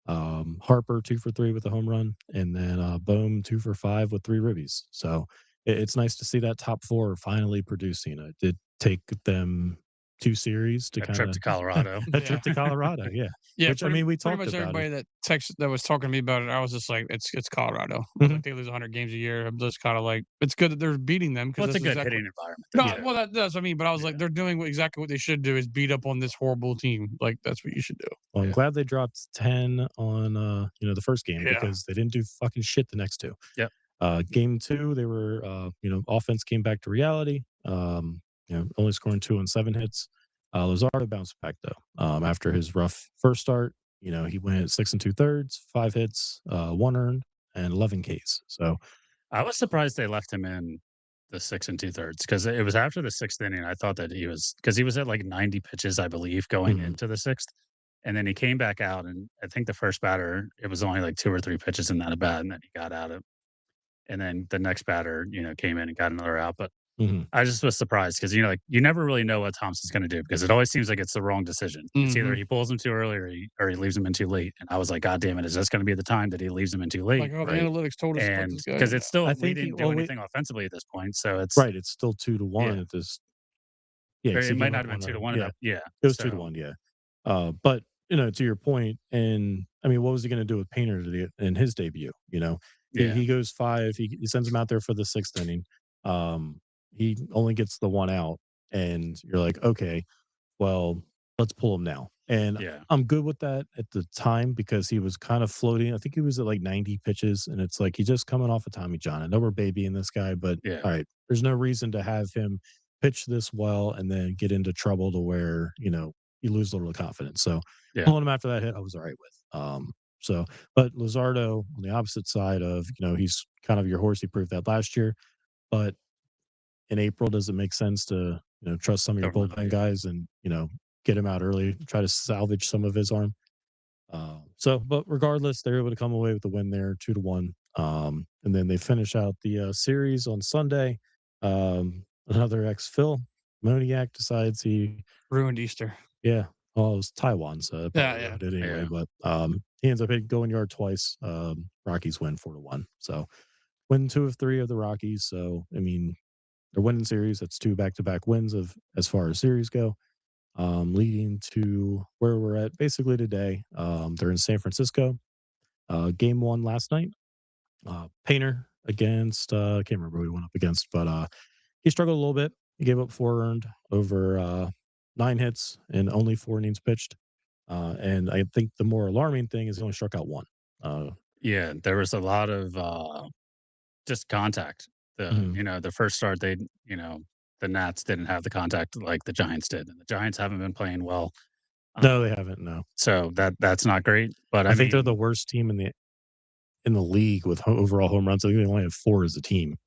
Harper 2 for 3 with the home run, and then Bohm 2 for 5 with 3 ribbies. So it's nice to see that top 4 finally producing. It did take them 2 series to kind of trip to Colorado. trip to Colorado, yeah. Yeah, Which, I mean, we talked pretty much about everybody it. that was talking to me about it, I was just like, it's Colorado. Like, they lose 100 games a year. I'm just kind of like, it's good that they're beating them Well, because it's a good hitting environment. No, well, that's what I mean. But I was like, they're doing exactly what they should do, is beat up on this horrible team. Like, that's what you should do. Well, I'm glad they dropped 10 on the first game because they didn't do fucking shit the next 2. Yep. Game 2, they were offense came back to reality. Only scoring 2 on 7 hits. Luzardo bounced back though. After his rough first start, he went 6 2/3, 5 hits, 1 earned, and 11 Ks. So I was surprised they left him in the 6 2/3 because it was after the 6th inning. I thought that he was at like 90 pitches, I believe, going into the 6th. And then he came back out, and I think the first batter, it was only like 2 or 3 pitches in that at bat, and then he got out of. And then the next batter, came in and got another out. But I just was surprised because you never really know what Thompson's going to do because it always seems like it's the wrong decision. It's either he pulls him too early or he leaves him in too late. And I was like, God damn it, is this going to be the time that he leaves him in too late? Like, the analytics told us, and because it's still, we didn't do anything offensively at this point, so it's right. It's still 2-1 at this. Yeah, it might not have been 2-1. It was 2-1. Yeah, but to your point, and I mean, what was he going to do with Painter in his debut? He goes 5. He sends him out there for the 6th inning. He only gets the 1 out, and you're like, okay, well, let's pull him now. And I'm good with that at the time because he was kind of floating. I think he was at like 90 pitches, and it's like he's just coming off of Tommy John. I know we're babying this guy, but all right, there's no reason to have him pitch this well and then get into trouble to where you lose a little confidence. So pulling him after that hit, I was all right with. But Luzardo on the opposite side of he's kind of your horse. He proved that last year, but in April, does it make sense to trust some of your bullpen guys and get him out early, try to salvage some of his arm? But regardless, they're able to come away with the win there, 2-1. And then they finish out the series on Sunday. Another ex-Phil Moniak decides he ruined Easter. Yeah. Well, it was Taiwan, so it ruined it anyway. But he ends up going yard twice. Rockies win 4-1. So win 2 of 3 of the Rockies. So I mean, they're winning series. That's 2 back-to-back wins as far as series go. Leading to where we're at basically today. They're in San Francisco. Game 1 last night. Painter against I can't remember who he went up against, but he struggled a little bit. He gave up 4 earned over 9 hits and only 4 innings pitched. And I think the more alarming thing is he only struck out 1. Yeah, there was a lot of just contact. Mhm. The first start the Nats didn't have the contact like the Giants did, and the Giants haven't been playing well. No, they haven't, no. So that's not great. But I think they're the worst team in the league with overall home runs. I think they only have 4 as a team.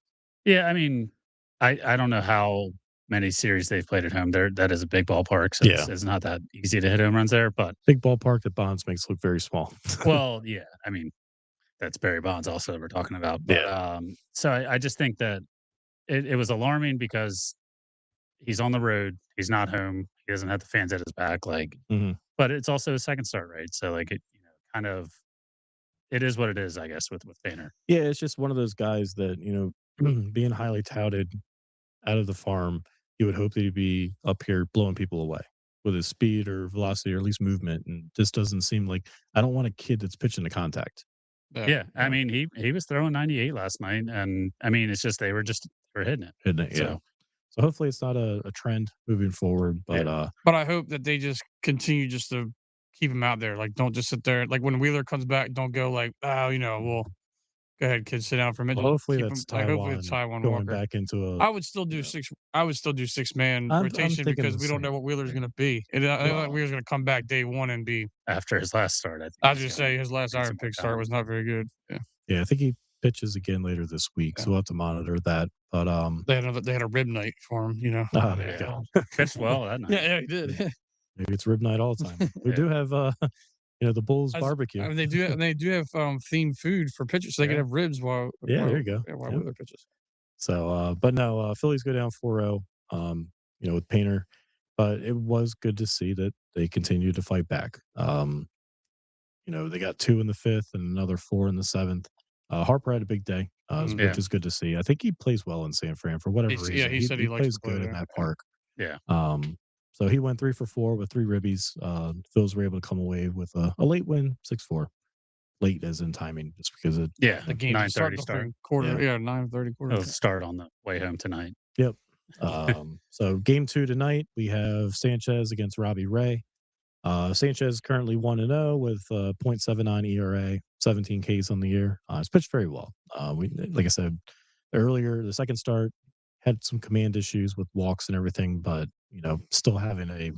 yeah, I mean, I don't know how many series they've played at home. That is a big ballpark, so Yeah. it's not that easy to hit home runs there. But Big ballpark that Bonds makes look very small. well, yeah, I mean that's Barry Bonds also that we're talking about. But Yeah. so I just think that it was alarming because he's on the road, he's not home, he doesn't have the fans at his back, like. Mhm. But it's also a second start, right? So like kind of it is what it is, I guess, with Banner. Yeah, it's just one of those guys that, being highly touted out of the farm, you would hope that he'd be up here blowing people away with his speed or velocity or at least movement, and this doesn't seem like I don't want a kid that's pitching to contact. Yeah, I mean he was throwing 98 last night, and I mean it's just they were hitting it. Isn't it? Yeah. So hopefully it's not a trend moving forward, but But I hope that they just continue just to keep him out there. Like, don't just sit there. Like when Wheeler comes back, don't go like, oh, well, go ahead, kid, sit down for a minute. well, hopefully Keep that's him. Like, hopefully it's Taiwan Taiwan going Walker. back into a I would still you do know, 6. I would still do 6-man I'm rotation thinking because the we don't know same what Wheeler's thing. going to be. And I thought Well, Wheeler's going to come back day 1 and be. after his last start, I think I was he's just gonna say his last bring some Iron more Pick start talent. was not very good. Yeah, Yeah, I think he pitches again later this week, yeah. so we'll have to monitor that. But They had a rib night for him. there you Yeah, go. pitched well that night. Yeah, he Yeah, did. maybe it's rib night all the time. We Yeah, do have the Bulls barbecue. I mean, they do have themed food for pitchers, so they can yeah, have ribs Yeah, there you go. while Yeah. Wheeler pitches. So, but no, Phillies go down 4-0, with Painter. But it was good to see that they continued to fight back. They got 2 in the 5th and another 4 in the 7th. Harper had a big day, Mhm. yeah, which is good to see. I think he plays well in San Fran for whatever Yeah, reason. he He said he he likes plays to play good in there. that Yeah. park. yeah. So he went 3 for 4 with 3 ribbies. Phils were able to come away with a late win, 6-4. Late as in timing, just because it. Yeah, The game didn't 9:30 start till start. quarter. Yeah. Yeah, 9:30 quarter. It'll start on the way home tonight. Yep. So game 2 tonight, we have Sanchez against Robbie Ray. Sanchez currently 1-0 with .79 ERA, 17 Ks on the year. He's pitched very well. Like I said earlier, the second start had some command issues with walks and everything, but still having a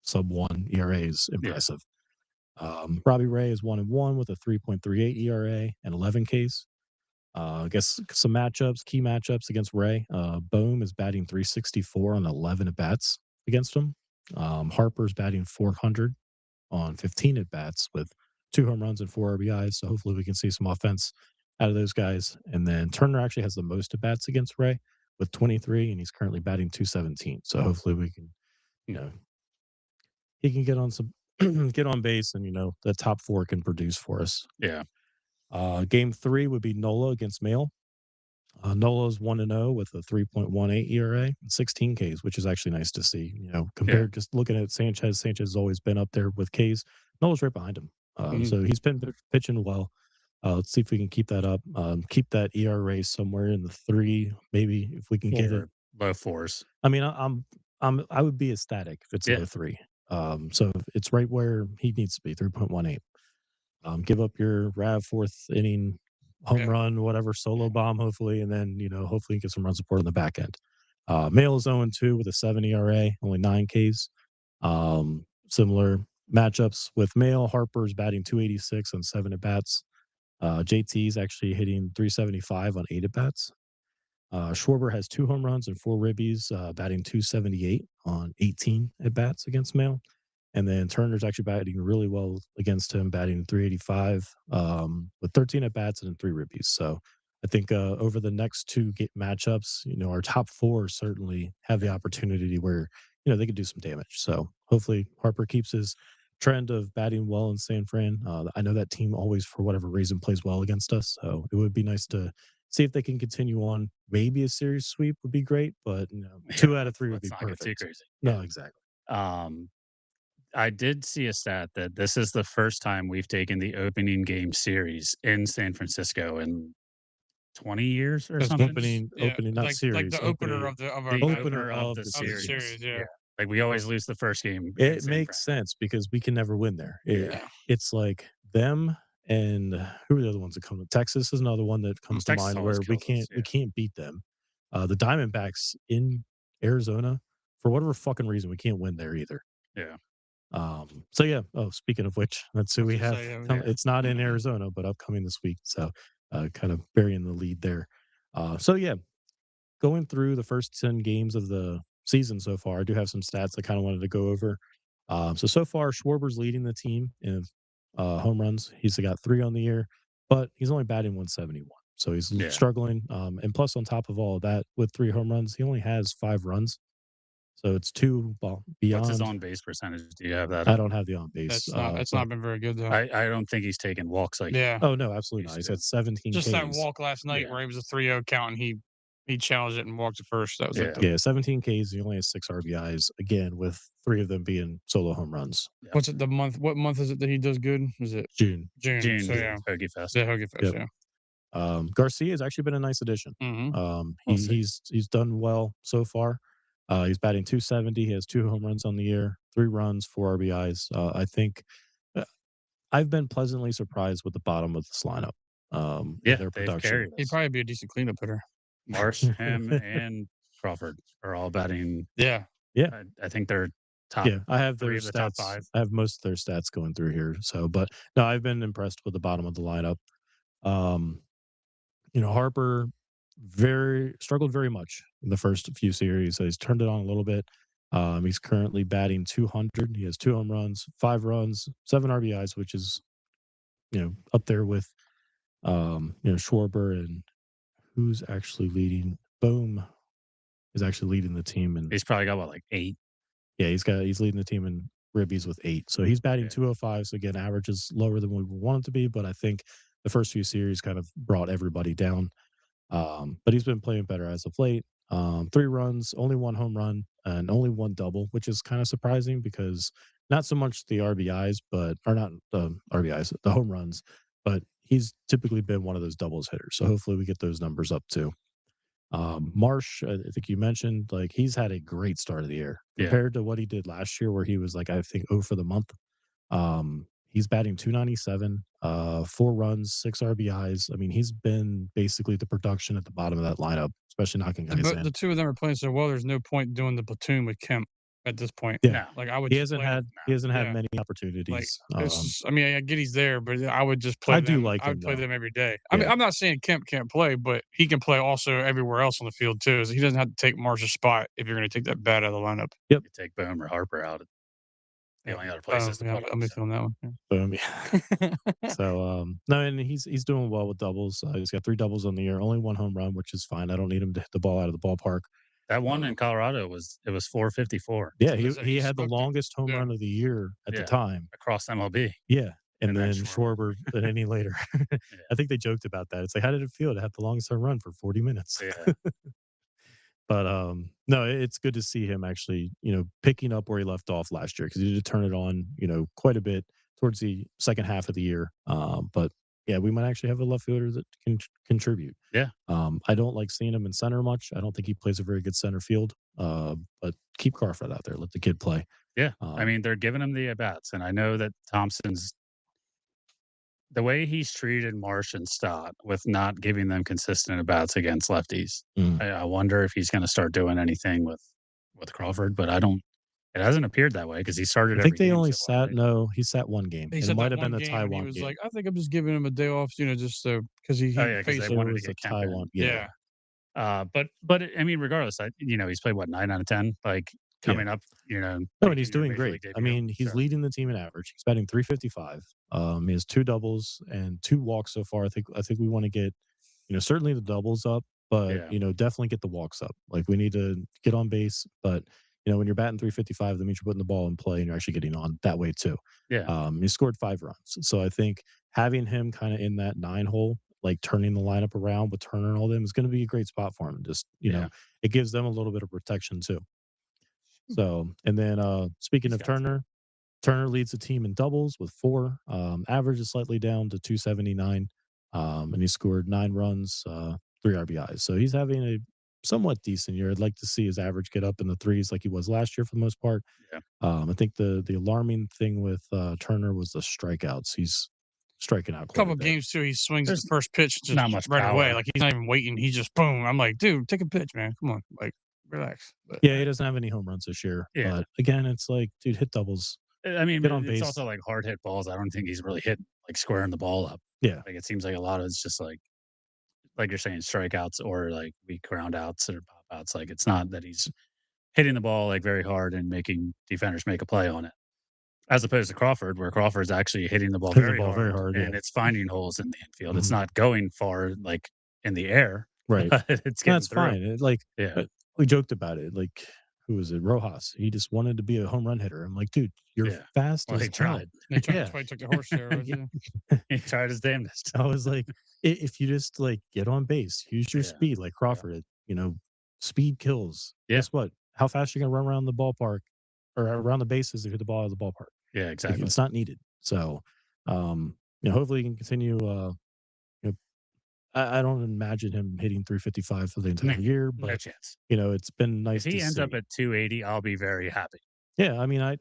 sub 1 ERA is Yeah, impressive. Robbie Ray is 1-1 with a 3.38 ERA and 11 Ks. I guess some key matchups against Ray. Bohm is batting 364 on 11 at bats against him. Harper's batting 400 on 15 at bats with 2 home runs and 4 RBIs. So hopefully we can see some offense out of those guys. And then Turner actually has the most at bats against Ray with 23, and he's currently batting 217. So hopefully we can, you know, he can get on some get on base, and the top 4 can produce for us. yeah, Game 3 would be Nola against Mail. Nola's 1-0 with a 3.18 ERA and 16 Ks, which is actually nice to see. yeah, Compared just looking at Sanchez, Sanchez has always been up there with Ks. Nola's right behind him. Mhm. So he's been pitching well. Let's see if we can keep that up. Keep that ERA somewhere in the 3, maybe if we can get it. or low 4s. I mean, I would be ecstatic if it's Yeah, low 3. So it's right where he needs to be, 3.18. Give up your Rav 4th inning home Yeah. run, whatever, solo bomb, hopefully, and then, hopefully get some run support on the back end. Mail is 0-2 with a 7 ERA, only 9 Ks. Similar matchups with Mail. Harper's batting 286 on 7 at bats. JT's actually hitting 375 on 8 at bats. Schwarber has 2 home runs and 4 ribbies, batting 278 on 18 at bats against Mail. And then Turner's actually batting really well against him, batting 385 with 13 at bats and 3 ribbies. So I think over the next 2 matchups, our top 4 certainly have the opportunity where they could do some damage. So hopefully Harper keeps his trend of batting well in San Fran. I know that team always, for whatever reason, plays well against us. So it would be nice to see if they can continue on. Maybe a series sweep would be great, but 2 out of 3 would be let's not get too perfect. crazy. No, exactly. I did see a stat that this is the first time we've taken the opening game series in San Francisco in 20 years or That's something. Opening, Yeah, not like series. the opener opening, of the of The our opener of the of the series. series. Yeah. Like we always lose the first game. It against San makes Fran. sense because we can never win there. Yeah. It's like them and who are the other ones that come to Texas is another one that comes to Texas mind always where we kills us, can't beat them. The Diamondbacks in Arizona, for whatever fucking reason, we can't win there either. Yeah. So yeah. Oh, speaking of which, let's see, I was we gonna have say, yeah. it's not in Arizona, but upcoming this week. So kind of burying the lead there. So yeah, going through the first 10 games of the season so far, I do have some stats I kind of wanted to go over. So far, Schwarber's leading the team in home runs. He's got 3 on the year, but he's only batting 171. So he's Yeah. struggling. And plus, on top of all of that, with 3 home runs, he only has 5 runs. So it's 2 beyond. What's his on base percentage? Do you have that? I don't have the on base. That's not been very good though. I don't think he's taken walks like. Yeah. Oh no, absolutely not. Used He's to. at 17 Just Ks. that walk last night Yeah. where he was a 3-0 count and he challenged it and walked to first. That was like Yeah. the, 17 Ks. He only has 6 RBIs. Again, with 3 of them being solo home runs. what's it the month? What month is it that he does good? Is it June. June? So yeah, Hoagie Fest. the Hoagie Fest. Yep. Yeah. Garcia has actually been a nice addition. Mm-hmm. We'll see. He's done well so far. He's batting 270. He has 2 home runs on the year, 3 runs, 4 RBIs. I think I've been pleasantly surprised with the bottom of this lineup. Yeah, their they've production. carried He'd us. probably be a decent cleanup hitter. Marsh, him, and Crawford are all batting. Yeah. I think they're top. Yeah, I have their 3 of the top stats. 5. I have most of their stats going through here. So, but no, I've been impressed with the bottom of the lineup. Harper struggled very much in the first few series. So he's turned it on a little bit. He's currently batting 200. He has 2 home runs, 5 runs, 7 RBIs, which is up there with Schwarber, and who's actually leading. Boom is actually leading the team, and He's probably got like 8. yeah, he's leading the team in ribbies with 8. So he's batting Yeah. 205. So again, average is lower than we want it to be, but I think the first few series kind of brought everybody down. But he's been playing better as of late. 3 runs, only 1 home run, and only 1 double, which is kind of surprising because not so much the RBIs, or not the RBIs, the home runs, but he's typically been one of those doubles hitters. So hopefully we get those numbers up too. Marsh, I think you mentioned, like, he's had a great start of the year compared to what he did last year, where he was like, I think, 0 for the month. He's batting 297, 4 runs, 6 RBIs. I mean, he's been basically the production at the bottom of that lineup, especially knocking guys in. The 2 of them are playing so well. There's no point doing the platoon with Kemp at this point. Yeah. No. Like I would. He just hasn't play had Yeah. many opportunities. It's just, I mean, I get he's there, but I would just play I them. do like I would him, play though. them every day. I mean, Yeah. I'm not saying Kemp can't play, but he can play also everywhere else on the field too. He doesn't have to take Marsh's spot if you're going to take that bat out of the lineup. You take Boom or Harper out. The only other places to yeah, put I'm him. feeling that one. Yeah. Boom. Yeah. So no, and he's doing well with doubles. He's got 3 doubles on the year, only 1 home run, which is fine. I don't need him to hit the ball out of the ballpark. That one in Colorado was 454. Yeah, So he had the smoked it. longest home Yeah. run of the year at the time. Across MLB. Yeah. And And then then Schwarber an inning later. I think they joked about that. It's like, how did it feel to have the longest home run for 40 minutes? Yeah. But no, it's good to see him actually, picking up where he left off last year, because he did turn it on, quite a bit towards the second half of the year. But yeah, we might actually have a left fielder that can contribute. Yeah. I don't like seeing him in center much. I don't think he plays a very good center field. But keep Crawford out there. Let the kid play. Yeah. I mean, they're giving him the at-bats, and I know that Thompson's the way he's treated Marsh and Stott with not giving them consistent at-bats against lefties. I wonder if he's going to start doing anything with Crawford, but it hasn't appeared that way because he started. I think every they game only so far, sat. No, he sat 1 game. He And said it might that have been one the game, and he Taiwan was game. like, I think I'm just giving him a day off, just so because he because faced they It wanted was to the get Kemp in. Taiwan. Yeah. But I mean, regardless, he's played 9 out of 10. Like coming up, No, and he's making your doing major great. league I debut, mean, he's so. leading the team in average. He's batting 355. He has 2 doubles and 2 walks so far. I think we want to get, certainly the doubles up, but definitely get the walks up. Like, we need to get on base, but when you're batting 355, that means you're putting the ball in play and you're actually getting on that way too. Yeah. He scored 5 runs. So I think having him kind of in that 9 hole, like turning the lineup around with Turner and all them, is going to be a great spot for him. Just, it gives them a little bit of protection too. So, and then speaking of Turner leads the team in doubles with 4. Average is slightly down to 279. And he scored 9 runs, 3 RBIs. So he's having a somewhat decent year. I'd like to see his average get up in the threes like he was last year for the most part. Yeah. I think the alarming thing with Turner was the strikeouts. He's striking out A quite couple a bit. games too, he swings There's the first pitch just not much right away. power. Like he's not even waiting. He just boom. I'm like, dude, take a pitch, man. Come on, like relax. But Yeah, he doesn't have any home runs this year. Yeah. But again, it's like, dude, hit doubles. I mean, Get on it's base. also like hard hit balls. I don't think he's really hit like squaring the ball up. Yeah. Like it seems like a lot of it's just like you're saying, strikeouts or like weak ground outs or pop outs. Like it's not that he's hitting the ball like very hard and making defenders make a play on it. As opposed to Crawford, where Crawford's actually hitting the ball Hitting the very ball hard, very hard, and yeah. it's finding holes in the infield. It's Mhm. not going far like in the air. Right. But it's getting That's through. fine. It, like Yeah. we joked about it. Like who was it? Rojas. He just wanted to be a home run hitter. I'm like, dude, you're Yeah. fast Well, as he tried. they tried, Yeah. that's why he took the horse steroids. Yeah. He tried his damnedest. I was like, if you just like get on base, use your Yeah. speed like Crawford. You know, speed kills. Yeah. Guess what? How fast you gonna run around the ballpark or around the bases if you hit the ball out of the ballpark? Yeah, Like, exactly. it's not needed. So, hopefully you can continue. I don't imagine him hitting 355 for the entire year, No but chance. it's been nice If he to ends see. up at 280, I'll be very happy. Yeah, I mean, I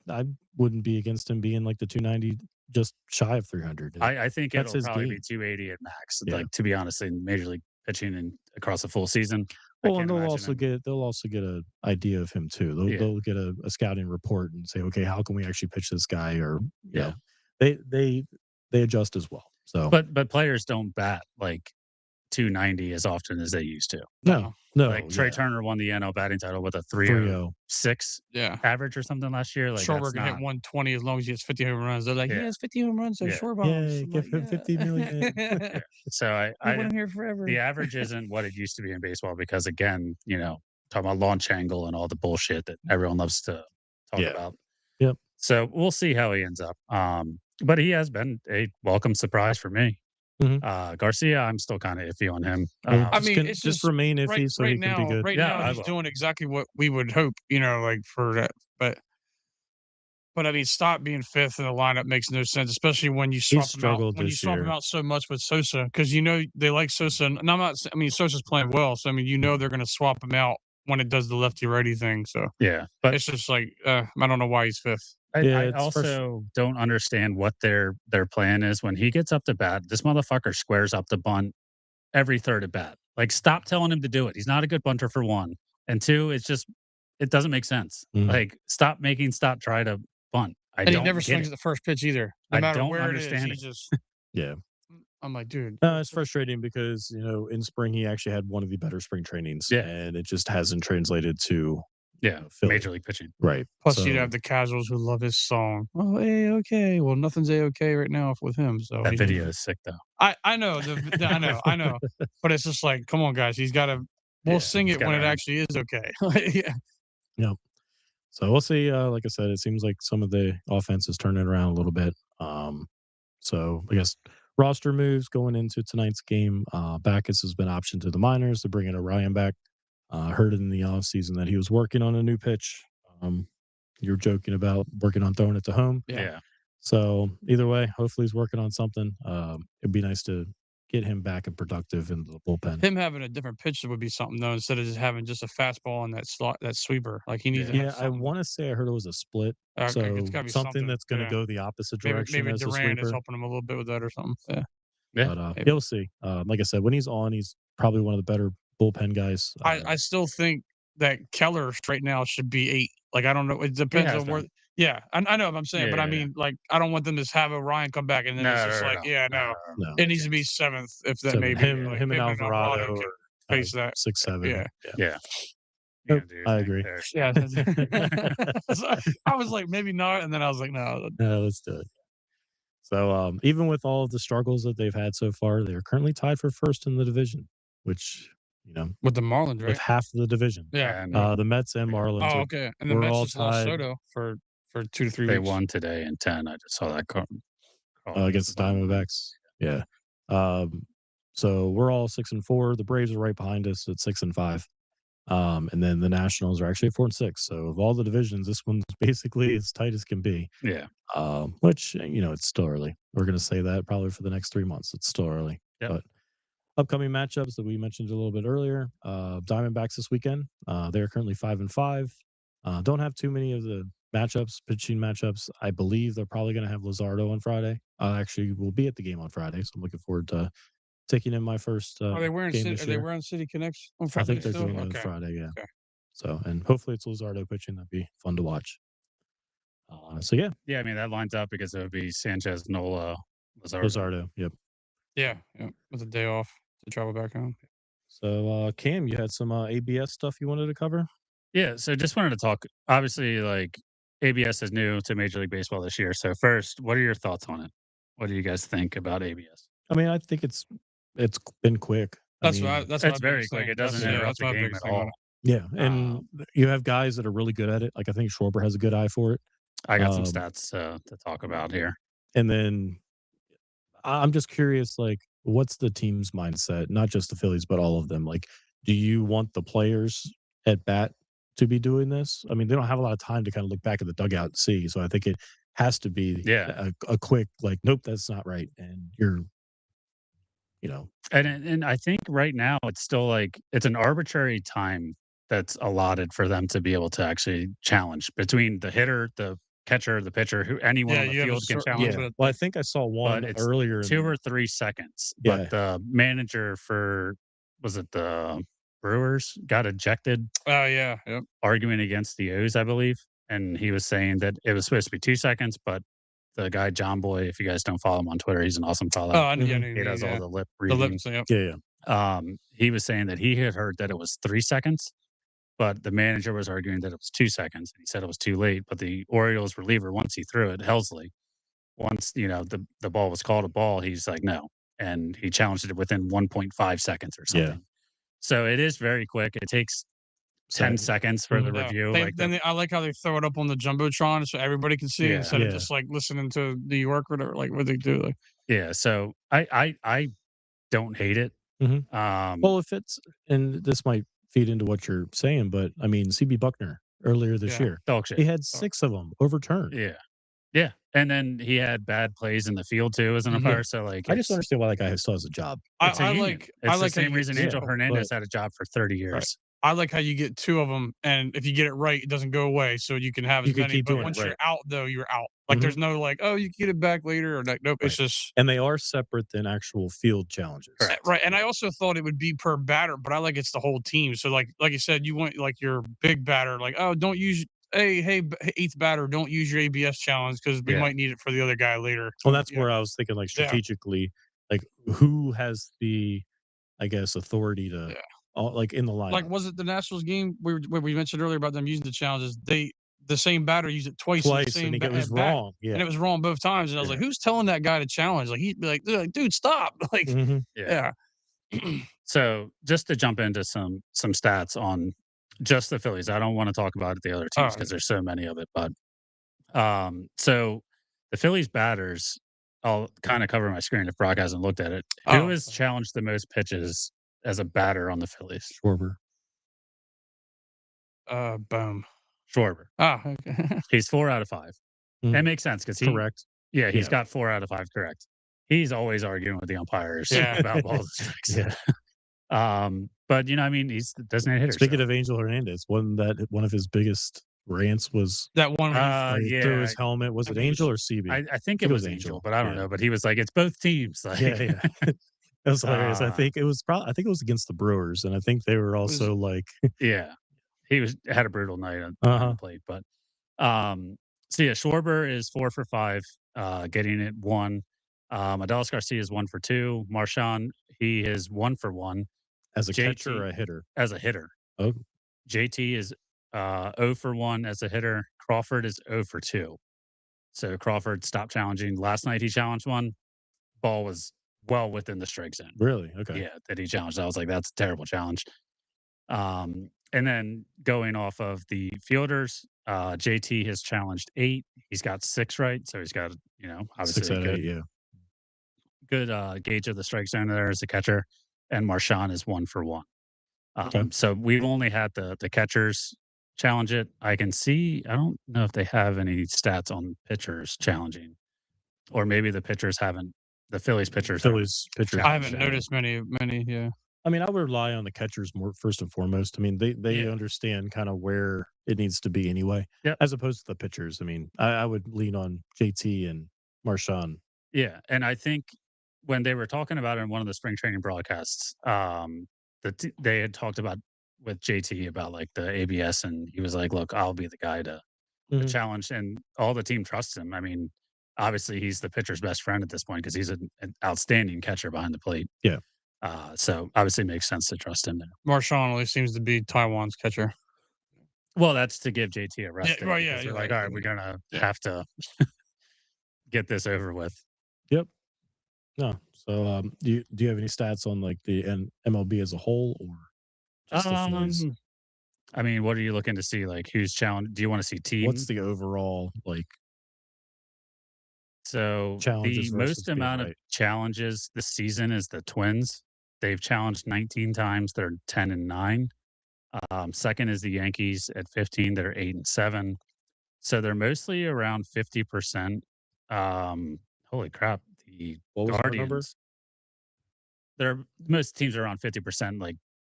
wouldn't be against him being like the 290, just shy of 300. I think That's it'll his probably game. be 280 at max. Yeah. Like to be honest, in Major League pitching and across a full season. Well, and they'll also get an idea of him too. They'll get a scouting report and say, okay, how can we actually pitch this guy? Or you know, they adjust as well. So, but players don't bat like 290 as often as they used to. no, Like Trey Turner won the NL batting title with a 306 average or something last year. Like Schwarber can hit 120 as long as he has 50 home runs. They're like, he has 50 home runs, so short bombs. Yeah, give him 50 million. So I want him here forever. The average isn't what it used to be in baseball because again, talking about launch angle and all the bullshit that everyone loves to talk about. Yep. So we'll see how he ends up. But he has been a welcome surprise for me. Mm-hmm. Garcia, I'm still kind of iffy on him. I mean, it's just remain iffy so he can be good. Right now, he's doing exactly what we would hope, like for that. But I mean, stop being fifth in the lineup makes no sense, especially when you swap him out. When you swap him out so much with Sosa, because they like Sosa. And I'm not. I mean, Sosa's playing well, so I mean, they're going to swap him out when it does the lefty righty thing. So yeah, but it's just like I don't know why he's fifth. I also don't understand what their plan is when he gets up to bat. This motherfucker squares up the bunt every third at bat. Like, stop telling him to do it. He's not a good bunter for one, and two, it doesn't make sense. Like, stop try to bunt. And he never swings at the first pitch either. No matter where it is, he just yeah. I'm like, dude. It's frustrating because in spring he actually had one of the better spring trainings, and it just hasn't translated to Major League pitching. Right. Plus, you'd have the casuals who love his song. Oh, okay. Well, nothing's okay right now with him. So that video is sick, though. I know. I know. But it's just like, come on, guys. He's got to. We'll sing it when it actually is okay. Yeah. So we'll see. Like I said, it seems like some of the offense is turning around a little bit. So I guess roster moves going into tonight's game. Backus has been optioned to the minors to bring in Orion back. Heard in the offseason that he was working on a new pitch. You're joking about working on throwing it to home. Yeah. So either way, hopefully he's working on something. It'd be nice to get him back and productive in the bullpen. Him having a different pitch would be something though, instead of just having just a fastball and that sweeper. Like he needs. Yeah, I want to say I heard it was a split. So it's gotta be something that's going to go the opposite direction. Maybe as Durant a is helping him a little bit with that or something. But you'll see. Like I said, when he's on, he's probably one of the better bullpen guys. I still think that Keller right now should be 8. Like I don't know. It depends on where. Yeah, I know what I'm saying, but I mean, like, I don't want them to have Orion come back and then it's just no. It needs to be 7th if that maybe him and Alvarado can face that 6-7. Yeah. I agree. Yeah, I was like maybe not, and then I was like no, let's do it. So even with all of the struggles that they've had so far, they're currently tied for first in the division, which with the Marlins, right? With half of the divivision. Yeah. The Mets and Marlins. Oh, okay. And the Mets just lost Soto for 2 to 3 weeks. They won today in 10. I just saw that call. Against the Diamondbacks. Yeah. So we're all 6-4. The Braves are right behind us at 6-5. And then the Nationals are actually 4-6. So of all the divisions, this one's basically as tight as can be. Yeah. Which it's still early. We're gonna say that probably for the next 3 months. It's still early. Yep. But upcoming matchups that we mentioned a little bit earlier. Diamondbacks this weekend. They're currently 5-5. Don't have too many of the pitching matchups. I believe they're probably going to have Luzardo on Friday. Actually, we'll be at the game on Friday, so I'm looking forward to taking in my first Are they wearing game City, this are they year. wearing City Connects on I Friday think they're still? doing it on Okay. Friday, yeah. Okay. So, and hopefully it's Luzardo pitching. That'd be fun to watch. So yeah, Yeah, I mean that lines up because it would be Sanchez, Nola, Luzardo. Luzardo. Yep. Yeah, with a day off to travel back home. So, Cam, you had some ABS stuff you wanted to cover? Yeah, so just wanted to talk. Obviously, like ABS is new to Major League Baseball this year. So first, what are your thoughts on it? What do you guys think about ABS? I mean, I think it's been quick. That's It's very quick. It doesn't interrupt that's the my game biggest at thing on all. it. Yeah, and you have guys that are really good at it. Like I think Schwarber has a good eye for it. I got some Um, stats to talk about here. And then I'm just curious, like, what's the team's mindset? Not just the Phillies, but all of them. Like, do you want the players at bat to be doing this? I mean, they don't have a lot of time to kind of look back at the dugout and see. So I think it has to be Yeah. a quick, like, nope, that's not right. And you're, And I think right now it's still like it's an arbitrary time that's allotted for them to be able to actually challenge between the hitter, the catcher, the pitcher, who anyone on the you have a field can little challenge. yeah. Well, I think I saw one But it's earlier. 2 or 3 seconds. Yeah. But the manager for was it the Brewers got ejected Oh, yeah, yep. arguing against the O's, I believe, and he was saying that it was supposed to be 2 seconds, but the guy John Boy, if you guys don't follow him on Twitter, he's an awesome follow. Oh, I yeah, Mhm. He does all the lip the reading. lips, yep. Yeah. He was saying that he had heard that it was 3 seconds, but the manager was arguing that it was 2 seconds, and he said it was too late. But the Orioles reliever, once he threw it, Helsley, once the ball was called a ball, he's like no, and he challenged it within 1.5 seconds or something. Yeah. So it is very quick. It takes 10 seconds for the review. I like how they throw it up on the jumbotron so everybody can see instead of just like listening to New York or whatever. Like what they do. Like, yeah. So I don't hate it. Mhm. Well, if it's and this might feed into what you're saying, but I mean, CB Buckner earlier this year, dog shit. he had 6 of them overturned. Yeah. Yeah. And then he had bad plays in the field too as an umpire. So like I just don't understand why that guy still has a job. It's a I union. like It's I the like how same you reason get Angel two, Hernandez but had a job for 30 years. I like how you get 2 of them, and if you get it right, it doesn't go away, so you can have You as can many. keep But doing it, once right. you're out, though, you're out. Like there's no like, oh, you can get it back later, or like, nope. It's Right. just And they are separate than actual field challenges. right. And I also thought it would be per batter, but I like it's the whole team. So like you said, you want like your big batter, like oh, don't use hey eighth batter, don't use your ABS challenge because we might need it for the other guy later. Well, that's where I was thinking, like strategically, like who has the, I guess, authority to, like in the lineup. Like, was it the Nationals game where we mentioned earlier about them using the challenges? The same batter used it twice in the same and it was bat, wrong. Yeah. and it was wrong both times. And I was like, who's telling that guy to challenge? Like he'd be like, dude, stop. Like, yeah. So just to jump into some stats on just the Phillies. I don't want to talk about the other teams because there's so many of it. But so the Phillies batters, I'll kind of cover my screen if Brock hasn't looked at it. Who has challenged the most pitches as a batter on the Phillies? Schwarber. Boom. Schwarber. Okay. He's 4 out of 5. That makes sense because correct. Yeah, he's got 4 out of 5 correct. He's always arguing with the umpires about balls and strikes. But I mean, he's a designated hitter. Speaking of Angel Hernandez, one of his biggest rants was that one through his helmet. Was it Angel or CB? I think it was Angel, but I don't know. But he was like, it's both teams. Like, yeah. That was hilarious. I think it was against the Brewers, and I think they were also like, he had a brutal night on the plate. But so yeah, Schwarber is 4 for 5, getting it 1. Adelis Garcia is 1 for 2. Marchand, he is 1 for 1 as a catcher or a hitter. As a hitter. Oh, JT is 0 for 1 as a hitter. Crawford is 0 for 2. So Crawford stopped challenging. Last night he challenged one. Ball was well within the strike zone. Really? Okay. Yeah, that he challenged. I was like, that's a terrible challenge. And then going off of the fielders, JT has challenged 8. He's got 6 right. So he's got, obviously 6 out of 8, good gauge of the strike zone there as a catcher. And Marchand is 1 for 1. So we've only had the catchers challenge it. I can see, I don't know if they have any stats on pitchers challenging, or maybe the pitchers haven't the Phillies pitchers. I haven't noticed many. Yeah. I mean, I would rely on the catchers more first and foremost. I mean, they understand kind of where it needs to be anyway, as opposed to the pitchers. I mean, I would lean on JT and Marshawn. Yeah, and I think when they were talking about it in one of the spring training broadcasts, they had talked about with JT about like the ABS, and he was like, "Look, I'll be the guy to challenge," and all the team trusts him. I mean, obviously, he's the pitcher's best friend at this point because he's an outstanding catcher behind the plate. Yeah. So obviously, it makes sense to trust him there. Marshawn only seems to be Taiwan's catcher. Well, that's to give JT a rest. Yeah, right. Yeah, you're like, all right, we're gonna have to get this over with. Yep. No. So, do you have any stats on like the MLB as a whole, or just the Phillies? I mean, what are you looking to see? Like, who's challenge? Do you want to see teams? What's the overall like? So challenges the most amount of challenges this season is the Twins. They've challenged 19 times. They're 10-9. Second is the Yankees at 15. They're 8-7. So they're mostly around 50%. Holy crap! The Guardians. Most teams are around 50%. Like,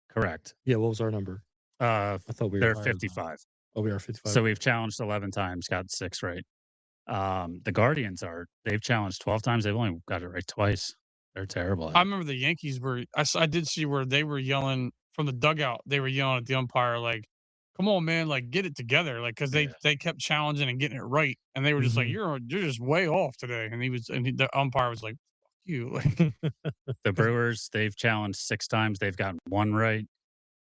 correct. Yeah. What was our number? I thought they're 55. Oh, we are 55. So we've challenged 11 times, got 6 right. The Guardians they've challenged 12 times. They've only got it right twice. They're terrible. I remember the Yankees I did see where they were yelling from the dugout. They were yelling at the umpire, like, "Come on, man, like get it together." Like, cause they kept challenging and getting it right. And they were just like, you're just way off today. And the umpire was like, "Fuck you." Like, the Brewers, they've challenged 6 times. They've gotten 1 right.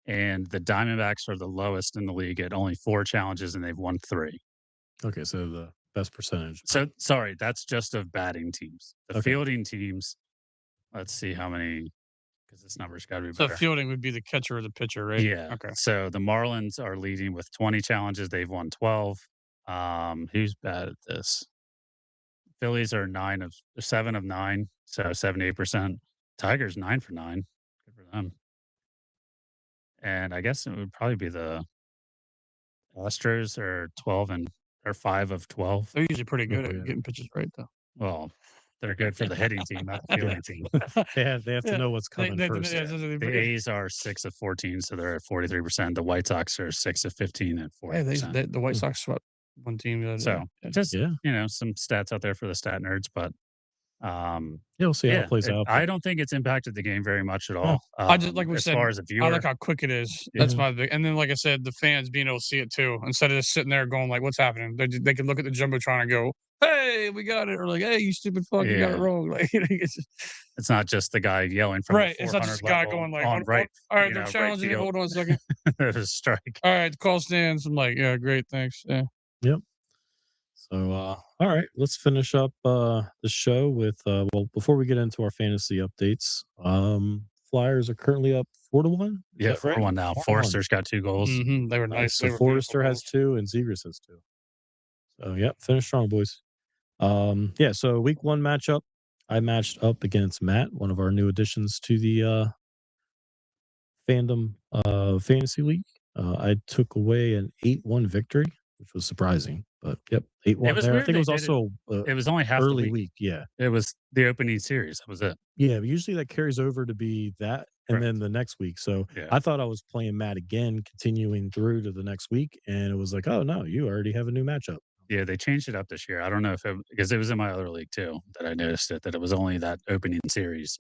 And the Diamondbacks are the lowest in the league at only 4 challenges, and they've won 3. Okay, so the best percentage. So, sorry, that's just of batting teams. The fielding teams, let's see how many, because this number's got to be better. So fielding would be the catcher or the pitcher, right? Yeah. Okay. So the Marlins are leading with 20 challenges. They've won 12. Who's bad at this? Phillies are 7 of 9, so 78%. Tigers 9 for 9. Good for them. And I guess it would probably be the Astros are 5 of 12. They're usually pretty good at getting pitches right, though. Well, they're good for the hitting team, not the fielding team. They have to know what's coming first. The A's are 6 of 14, so they're at 43%. The White Sox are 6 of 15 at 40%. Yeah, the White Sox swept one team. So just some stats out there for the stat nerds, but we'll see how it plays out. I don't think it's impacted the game very much at all. I just like we said, as far as a viewer, I like how quick it is. That's my big. And then, like I said, the fans being able to see it too, instead of just sitting there going like, "What's happening?" They can look at the jumbotron and go, "Hey, we got it," or like, "Hey, you stupid fuck, you got it wrong." Like, it's not just the guy yelling from right. It's not just the guy going like, on right. All right, they're challenging it. Hold on a second. There's a strike. All right, the call stands. I'm like, yeah, great, thanks. Yeah. Yep. So, all right, let's finish up the show with before we get into our fantasy updates, Flyers are currently up 4-1. Yeah, 4-1 now. Forrester's got 2 goals. Mm-hmm. They were nice. So Forrester has 2 and Zegras has 2. So, yep, finish strong, boys. So week 1 matchup, I matched up against Matt, one of our new additions to the fandom fantasy league. I took away an 8-1 victory, which was surprising. But yep, 8-1 there. I think it was also it was only half early the week. Yeah, it was the opening series. That was it. Yeah, usually that carries over to be that, and then the next week. So I thought I was playing Matt again, continuing through to the next week, and it was like, oh no, you already have a new matchup. Yeah, they changed it up this year. I don't know if because it was in my other league too that I noticed that it was only that opening series,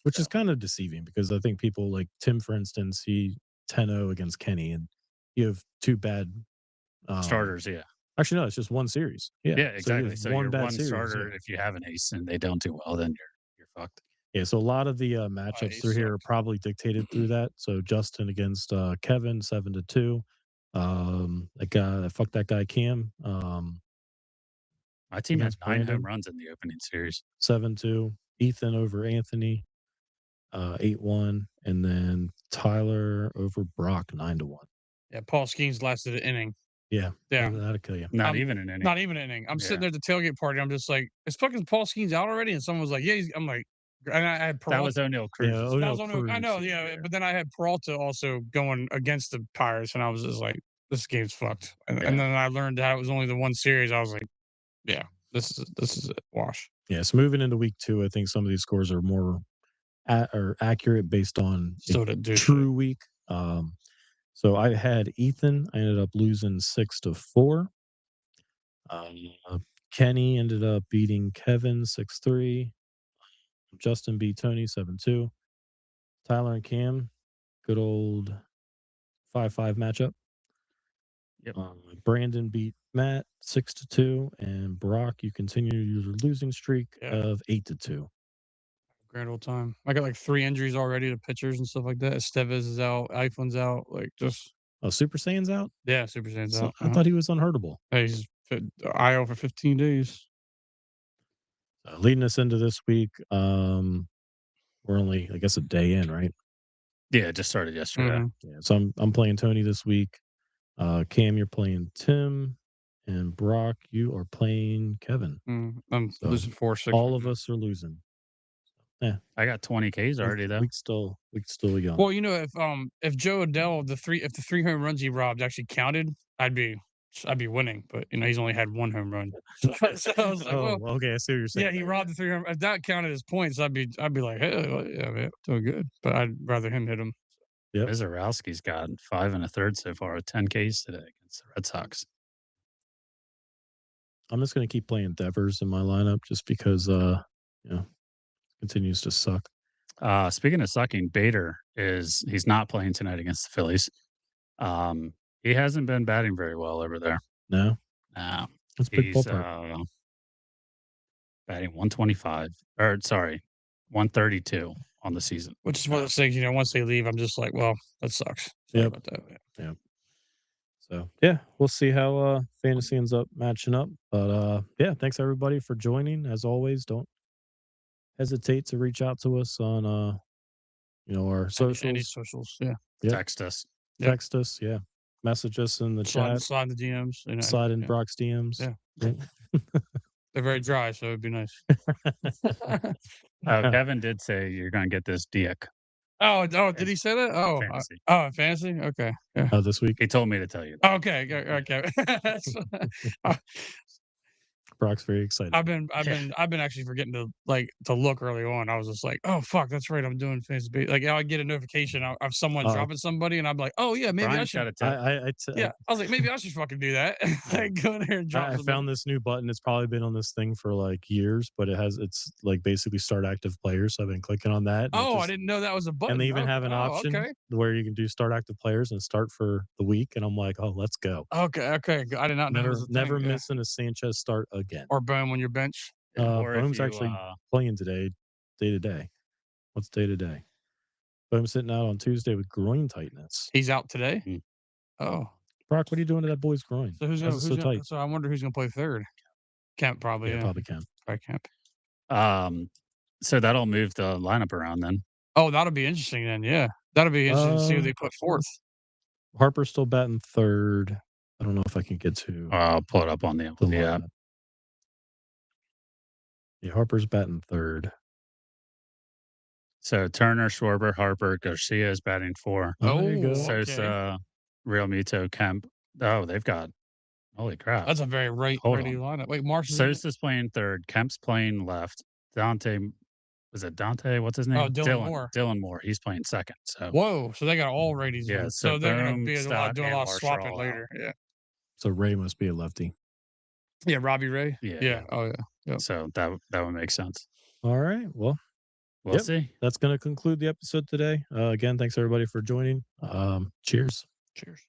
which is kind of deceiving because I think people like Tim, for instance, he 10-0 against Kenny, and you have 2 bad starters. Yeah. Actually, no, it's just 1 series. Yeah, exactly. So one you're bad one series, starter. If you have an ace and they don't do well, then you're fucked. Yeah, so a lot of the matchups through here are probably dictated through that. So Justin against Kevin, 7-2. Fuck that guy Cam. My team has 9 home runs in the opening series. 7-2. Ethan over Anthony, 8-1, and then Tyler over Brock, 9-1. Yeah, Paul Skeens lasted an inning. Yeah, that'll kill you. Not even an inning. Not even an inning. I'm sitting there at the tailgate party. I'm just like, is fucking Paul Skeens out already? And someone was like, yeah. I'm like, and I had Peralta. That was O'Neill Cruz. I know, but then I had Peralta also going against the Pirates, and I was just like, this game's fucked. And then I learned that it was only the 1 series. I was like, yeah. this is it. Wash. Yeah, so moving into week 2, I think some of these scores are more accurate based on true week. So I had Ethan. I ended up losing 6-4. Kenny ended up beating Kevin 6-3. Justin beat Tony 7-2. Tyler and Cam, good old 5-5 matchup. Yep. Brandon beat Matt 6-2, and Brock, you continue your losing streak of 8-2. Grand old time. I got like 3 injuries already to pitchers and stuff like that. Estevez is out. Eiflin's out. Like just. Oh, Super Saiyan's out? Yeah, Super Saiyan's out. I thought he was unhurtable. He's IL for 15 days. Leading us into this week, we're only, I guess, a day in, right? Yeah, it just started yesterday. Mm-hmm. Yeah, so I'm playing Tony this week. Cam, you're playing Tim, and Brock, you are playing Kevin. I'm losing 4-6. All of us are losing. Yeah, I got 20 Ks already though. We still young. Well, you know, if Joe Adell if the 3 home runs he robbed actually counted, I'd be winning. But you know, he's only had 1 home run. So I was like, well, okay, I see what you're saying. Yeah, he robbed the 3 home. If that counted as points, I'd be like, hey, well, yeah, man, doing good. But I'd rather him hit him. Yeah, Mizorowski's got 5 1/3 so far with 10 Ks today against the Red Sox. I'm just going to keep playing Devers in my lineup just because, continues to suck. Speaking of sucking, Bader he's not playing tonight against the Phillies. He hasn't been batting very well over there. No, that's big ballpark. Batting 125, or sorry, 132 on the season. Which is one of those things, you know, once they leave, I'm just like, well, that sucks. Sorry about that. Yeah. So yeah, we'll see how fantasy ends up matching up. But yeah, thanks everybody for joining. As always, don't hesitate to reach out to us on our socials. Any socials, yeah. Yep. Text us. Text us, yeah. Message us in the chat. Slide the DMs. You know, slide in Brock's DMs. Yeah. They're very dry, so it'd be nice. Kevin did say you're going to get this Diak. Oh, did he say that? Oh, fantasy. Fantasy? Okay. Yeah. Oh, this week? He told me to tell you. Okay. Brock's very excited. I've been actually forgetting to look early on. I was just like, oh fuck, that's right, I'm doing fantasy. Like I get a notification of someone dropping somebody, and I'm like, oh yeah, maybe I should. I was like, maybe I should fucking do that. Like go in there and drop. I found this new button. It's probably been on this thing for like years, but it's like basically start active players. So I've been clicking on that. Oh, I didn't know that was a button. And they even have an option where you can do start active players and start for the week. And I'm like, oh, let's go. Okay. I did not know. Never missing a Sanchez start again. Or Bohm on your bench. Bohm's actually playing today, day to day. What's day to day? Bohm's sitting out on Tuesday with groin tightness. He's out today? Oh. Brock, what are you doing to that boy's groin? So who's tight? So I wonder who's going to play third. Kemp probably. Yeah, probably Kemp. Probably Kemp. So that'll move the lineup around then. Oh, that'll be interesting then. Yeah. That'll be interesting to see who they put fourth. Harper's still batting third. I don't know if I can get to. I'll pull it up on the app. Yeah, Harper's batting third. So Turner, Schwarber, Harper, Garcia is batting 4. Oh, there you go. Sosa, Realmuto, Kemp. Oh, they've got. Holy crap! That's a very ready lineup. Wait, Marsh. Sosa's playing third. Kemp's playing left. Dante. Was it Dante? What's his name? Oh, Dylan Moore. Dylan Moore. He's playing second. So. Whoa! So they got all righties. Yeah. So they're going to be doing a lot of swapping later. Yeah. So Ray must be a lefty. Yeah, Robbie Ray. Yeah. Oh yeah. Yep. So that would make sense. All right. Well, we'll see. That's going to conclude the episode today. Again, thanks everybody for joining. Cheers. Cheers.